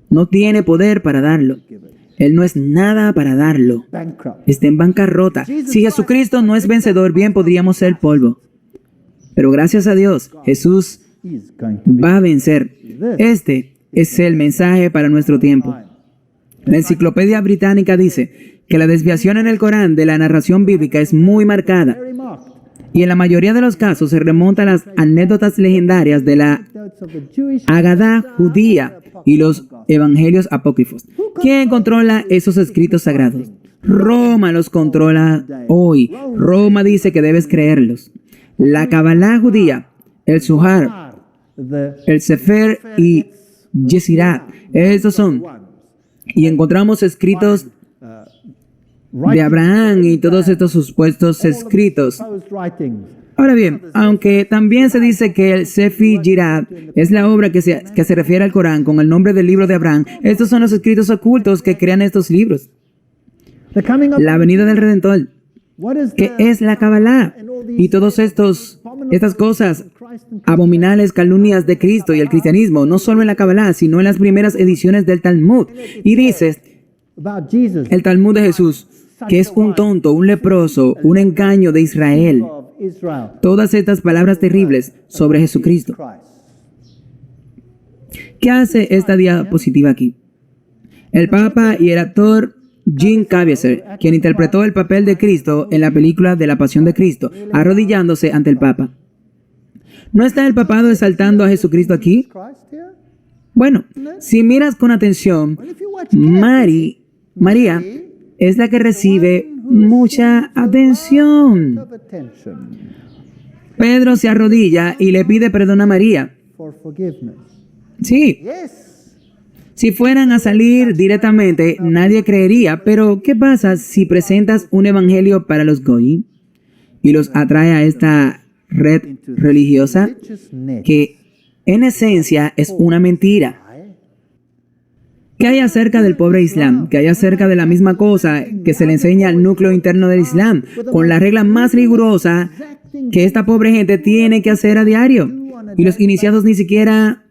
Speaker 1: No tiene poder para darlo. Él no es nada para darlo. Está en bancarrota. Si Jesucristo no es vencedor, bien podríamos ser polvo. Pero gracias a Dios, Jesús
Speaker 2: is going to be.
Speaker 1: va a vencer. Este es el mensaje para nuestro tiempo. La Enciclopedia Británica dice que la desviación en el Corán de la narración bíblica es muy marcada
Speaker 2: Very marked.
Speaker 1: y en la mayoría de los casos se remonta a las anécdotas legendarias de la
Speaker 2: Notes of the Jewish
Speaker 1: Agadá judía y los evangelios apócrifos. ¿Quién controla esos escritos sagrados? Roma los controla hoy. Roma dice que debes creerlos. La Kabbalah judía, el Zohar,
Speaker 2: the
Speaker 1: el Sefer y Yesirat, estos son. Y encontramos escritos de Abraham y todos estos supuestos escritos.
Speaker 2: supposed writings.
Speaker 1: Ahora bien, aunque también se dice que el Sefi Yirat es la obra que se refiere al Corán con el nombre del libro de Abraham, estos son los escritos ocultos que crean estos libros.
Speaker 2: The coming of
Speaker 1: La venida del Redentor,
Speaker 2: what is
Speaker 1: que
Speaker 2: the
Speaker 1: es la Kabbalah, y todos estas cosas, abominables calumnias de Cristo y el cristianismo, no solo en la Kabbalah, sino en las primeras ediciones del Talmud. Y dices,
Speaker 2: about Jesus
Speaker 1: el Talmud de Jesús, que es un tonto, un leproso, un engaño de Israel.
Speaker 2: of Israel
Speaker 1: Todas estas palabras terribles sobre Jesucristo.
Speaker 2: Christ.
Speaker 1: ¿Qué hace esta diapositiva aquí? El Papa y el actor Jim Caviezel, quien interpretó el papel de Cristo en la película de la Pasión de Cristo, arrodillándose ante el Papa. ¿No está el papado exaltando a Jesucristo aquí?
Speaker 2: Christ here?
Speaker 1: Bueno, si miras con atención,
Speaker 2: If you watch
Speaker 1: María es la que recibe mucha atención.
Speaker 2: of attention
Speaker 1: Pedro se arrodilla y le pide perdón a María.
Speaker 2: for forgiveness.
Speaker 1: Sí,
Speaker 2: Yes.
Speaker 1: si fueran a salir directamente, nadie creería, pero ¿qué pasa si presentas un evangelio para los goyim y los atrae a esta red religiosa
Speaker 2: Religious net.
Speaker 1: que en esencia es una mentira? ¿Qué hay acerca del pobre Islam? ¿Qué hay acerca de la misma cosa que se le enseña al núcleo interno del Islam, con la regla más rigurosa que esta pobre gente tiene que hacer a diario? Y los iniciados ni siquiera...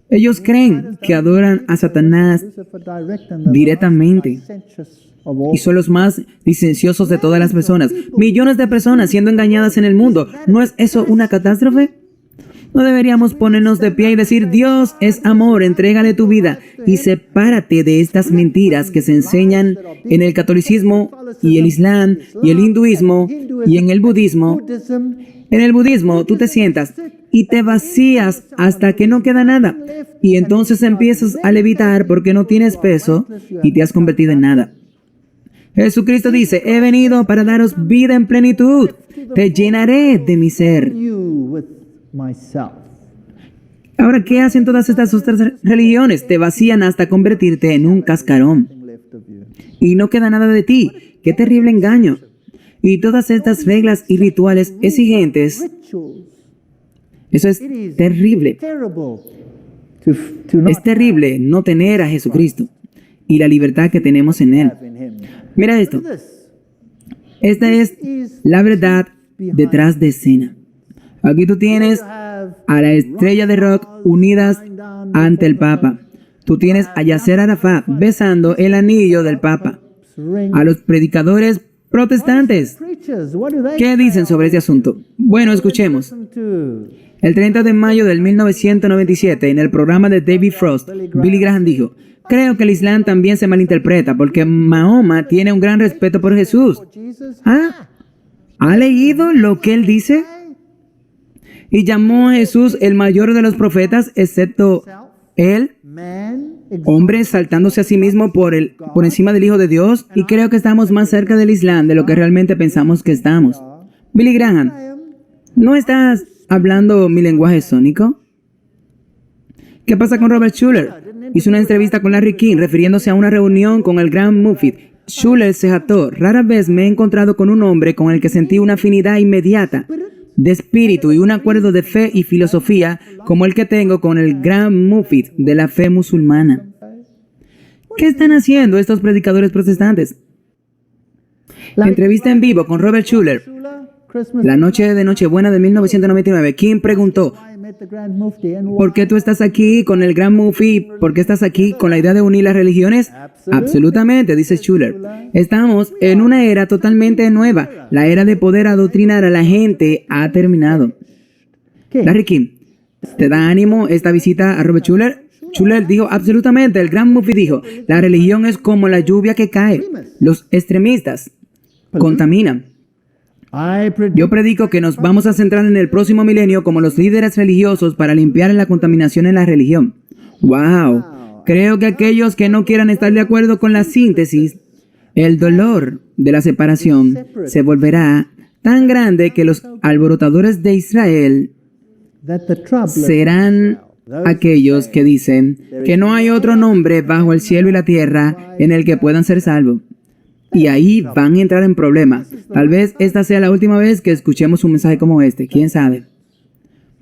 Speaker 1: Ellos creen que adoran a Satanás directamente y son los más licenciosos de todas las personas. Millones de personas siendo engañadas en el mundo. ¿No es eso una catástrofe? ¿No deberíamos ponernos de pie y decir, Dios es amor, entrégale tu vida y sepárate de estas mentiras que se enseñan en el catolicismo y el islam y el hinduismo y en el budismo? En el budismo tú te sientas y te vacías hasta que no queda nada y entonces empiezas a levitar porque no tienes peso y te has convertido en nada. Jesucristo dice, he venido para daros vida en plenitud, te llenaré de mi ser. Ahora, ¿qué hacen todas estas otras religiones? Te vacían hasta convertirte en un cascarón y no queda nada de ti. ¡Qué terrible engaño! Y todas estas reglas y rituales exigentes, eso es terrible. Es terrible no tener a Jesucristo y la libertad que tenemos en Él. Mira esto. Esta es la verdad detrás de escena. Aquí tú tienes a la estrella de rock unidas ante el Papa. Tú tienes a Yasser Arafat besando el anillo del Papa. A los predicadores protestantes. ¿Qué dicen sobre este asunto? Bueno, escuchemos. El 30 de mayo del 1997, en el programa de David Frost, Billy Graham dijo, creo que el Islam también se malinterpreta porque Mahoma tiene un gran respeto por Jesús. ¿Ah? ¿Ha leído lo que él dice? Y llamó a Jesús el mayor de los profetas, excepto él, hombre exaltándose a sí mismo por encima del Hijo de Dios, y creo que estamos más cerca del Islam de lo que realmente pensamos que estamos. Billy Graham, ¿no estás hablando mi lenguaje sónico? ¿Qué pasa con Robert Schuller? Hizo una entrevista con Larry King refiriéndose a una reunión con el gran Mufti. Schuller se jactó, rara vez me he encontrado con un hombre con el que sentí una afinidad inmediata de espíritu y un acuerdo de fe y filosofía como el que tengo con el gran Mufti de la fe musulmana. ¿Qué están haciendo estos predicadores protestantes? La entrevista en vivo con Robert Schuller, la noche de Nochebuena de 1999, King preguntó, ¿por qué tú estás aquí con el gran Mufti? ¿Por qué estás aquí con la idea de unir las religiones? Absolutamente, dice Schuller. Estamos en una era totalmente nueva. La era de poder adoctrinar a la gente ha terminado. Larry King, ¿te da ánimo esta visita a Robert Schuller? Schuller dijo, absolutamente. El gran Mufti dijo, la religión es como la lluvia que cae. Los extremistas contaminan. Yo predico que nos vamos a centrar en el próximo milenio como los líderes religiosos para limpiar la contaminación en la religión. ¡Wow! Creo que aquellos que no quieran estar de acuerdo con la síntesis, el dolor de la separación se volverá tan grande que los alborotadores de Israel serán aquellos que dicen que no hay otro nombre bajo el cielo y la tierra en el que puedan ser salvos. Y ahí van a entrar en problemas. Tal vez esta sea la última vez que escuchemos un mensaje como este. ¿Quién sabe?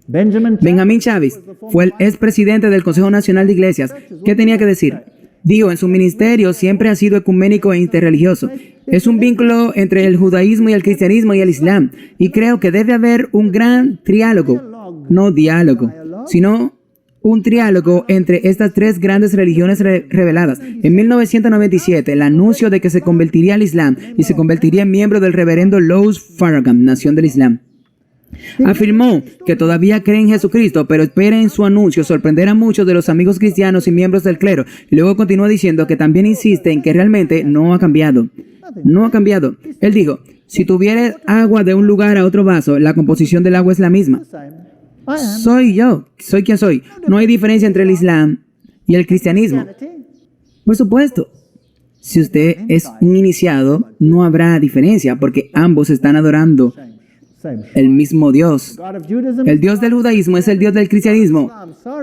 Speaker 1: Benjamín Chávez fue el expresidente del Consejo Nacional de Iglesias. ¿Qué tenía que decir? Dijo, en su ministerio siempre ha sido ecuménico e interreligioso. Es un vínculo entre el judaísmo y el cristianismo y el islam. Y creo que debe haber un gran triálogo, no diálogo, sino un triálogo entre estas tres grandes religiones reveladas. En 1997, el anuncio de que se convertiría al Islam y se convertiría en miembro del reverendo Louis Farrakhan, Nación del Islam. Afirmó que todavía cree en Jesucristo, pero espera en su anuncio sorprender a muchos de los amigos cristianos y miembros del clero. Y luego continúa diciendo que también insiste en que realmente no ha cambiado. No ha cambiado. Él dijo, si tuvieras agua de un lugar a otro vaso, la composición del agua es la misma. Soy yo, soy quien soy. No hay diferencia entre el Islam y el cristianismo. Por supuesto, si usted es un iniciado, no habrá diferencia porque ambos están adorando el mismo Dios. El Dios del judaísmo es el Dios del cristianismo.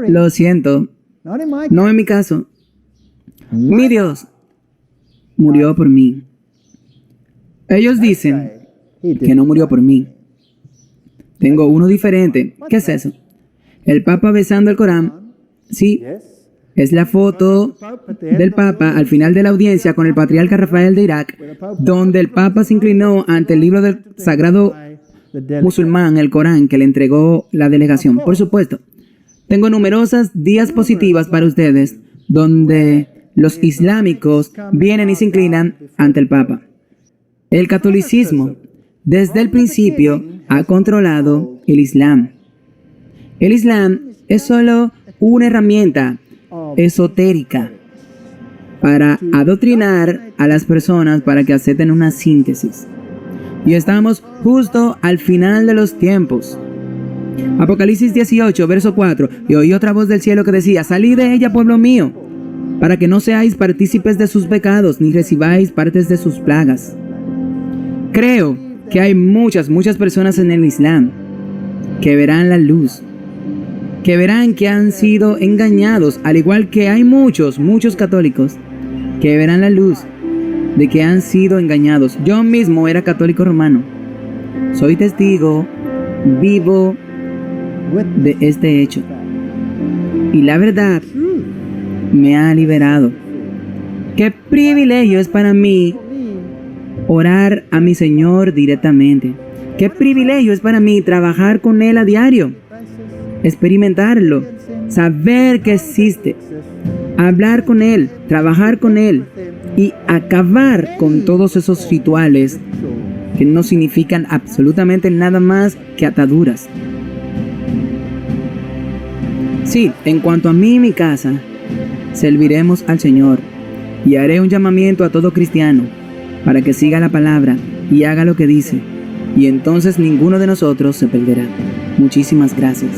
Speaker 1: Lo siento, no en mi caso. Mi Dios murió por mí. Ellos dicen que no murió por mí. Tengo uno diferente. ¿Qué es eso? El Papa besando el Corán. Sí, es la foto del Papa al final de la audiencia con el patriarca Rafael de Irak, donde el Papa se inclinó ante el libro del sagrado musulmán, el Corán, que le entregó la delegación. Por supuesto, tengo numerosas diapositivas para ustedes donde los islámicos vienen y se inclinan ante el Papa. El catolicismo, desde el principio, ha controlado el Islam. El Islam es solo una herramienta esotérica para adoctrinar a las personas para que acepten una síntesis. Y estamos justo al final de los tiempos. Apocalipsis 18, verso 4. Y oí otra voz del cielo que decía, salid de ella, pueblo mío, para que no seáis partícipes de sus pecados, ni recibáis partes de sus plagas. Creo que hay muchas personas en el Islam que verán la luz, que verán que han sido engañados, al igual que hay muchos católicos que verán la luz de que han sido engañados. Yo mismo era católico romano. Soy testigo vivo de este hecho. Y la verdad me ha liberado. Qué privilegio es para mí orar a mi Señor directamente. Qué privilegio es para mí trabajar con Él a diario, experimentarlo, saber que existe, hablar con Él, trabajar con Él y acabar con todos esos rituales que no significan absolutamente nada más que ataduras. Sí, en cuanto a mí y mi casa, serviremos al Señor y haré un llamamiento a todo cristiano para que siga la palabra y haga lo que dice, y entonces ninguno de nosotros se perderá. Muchísimas gracias.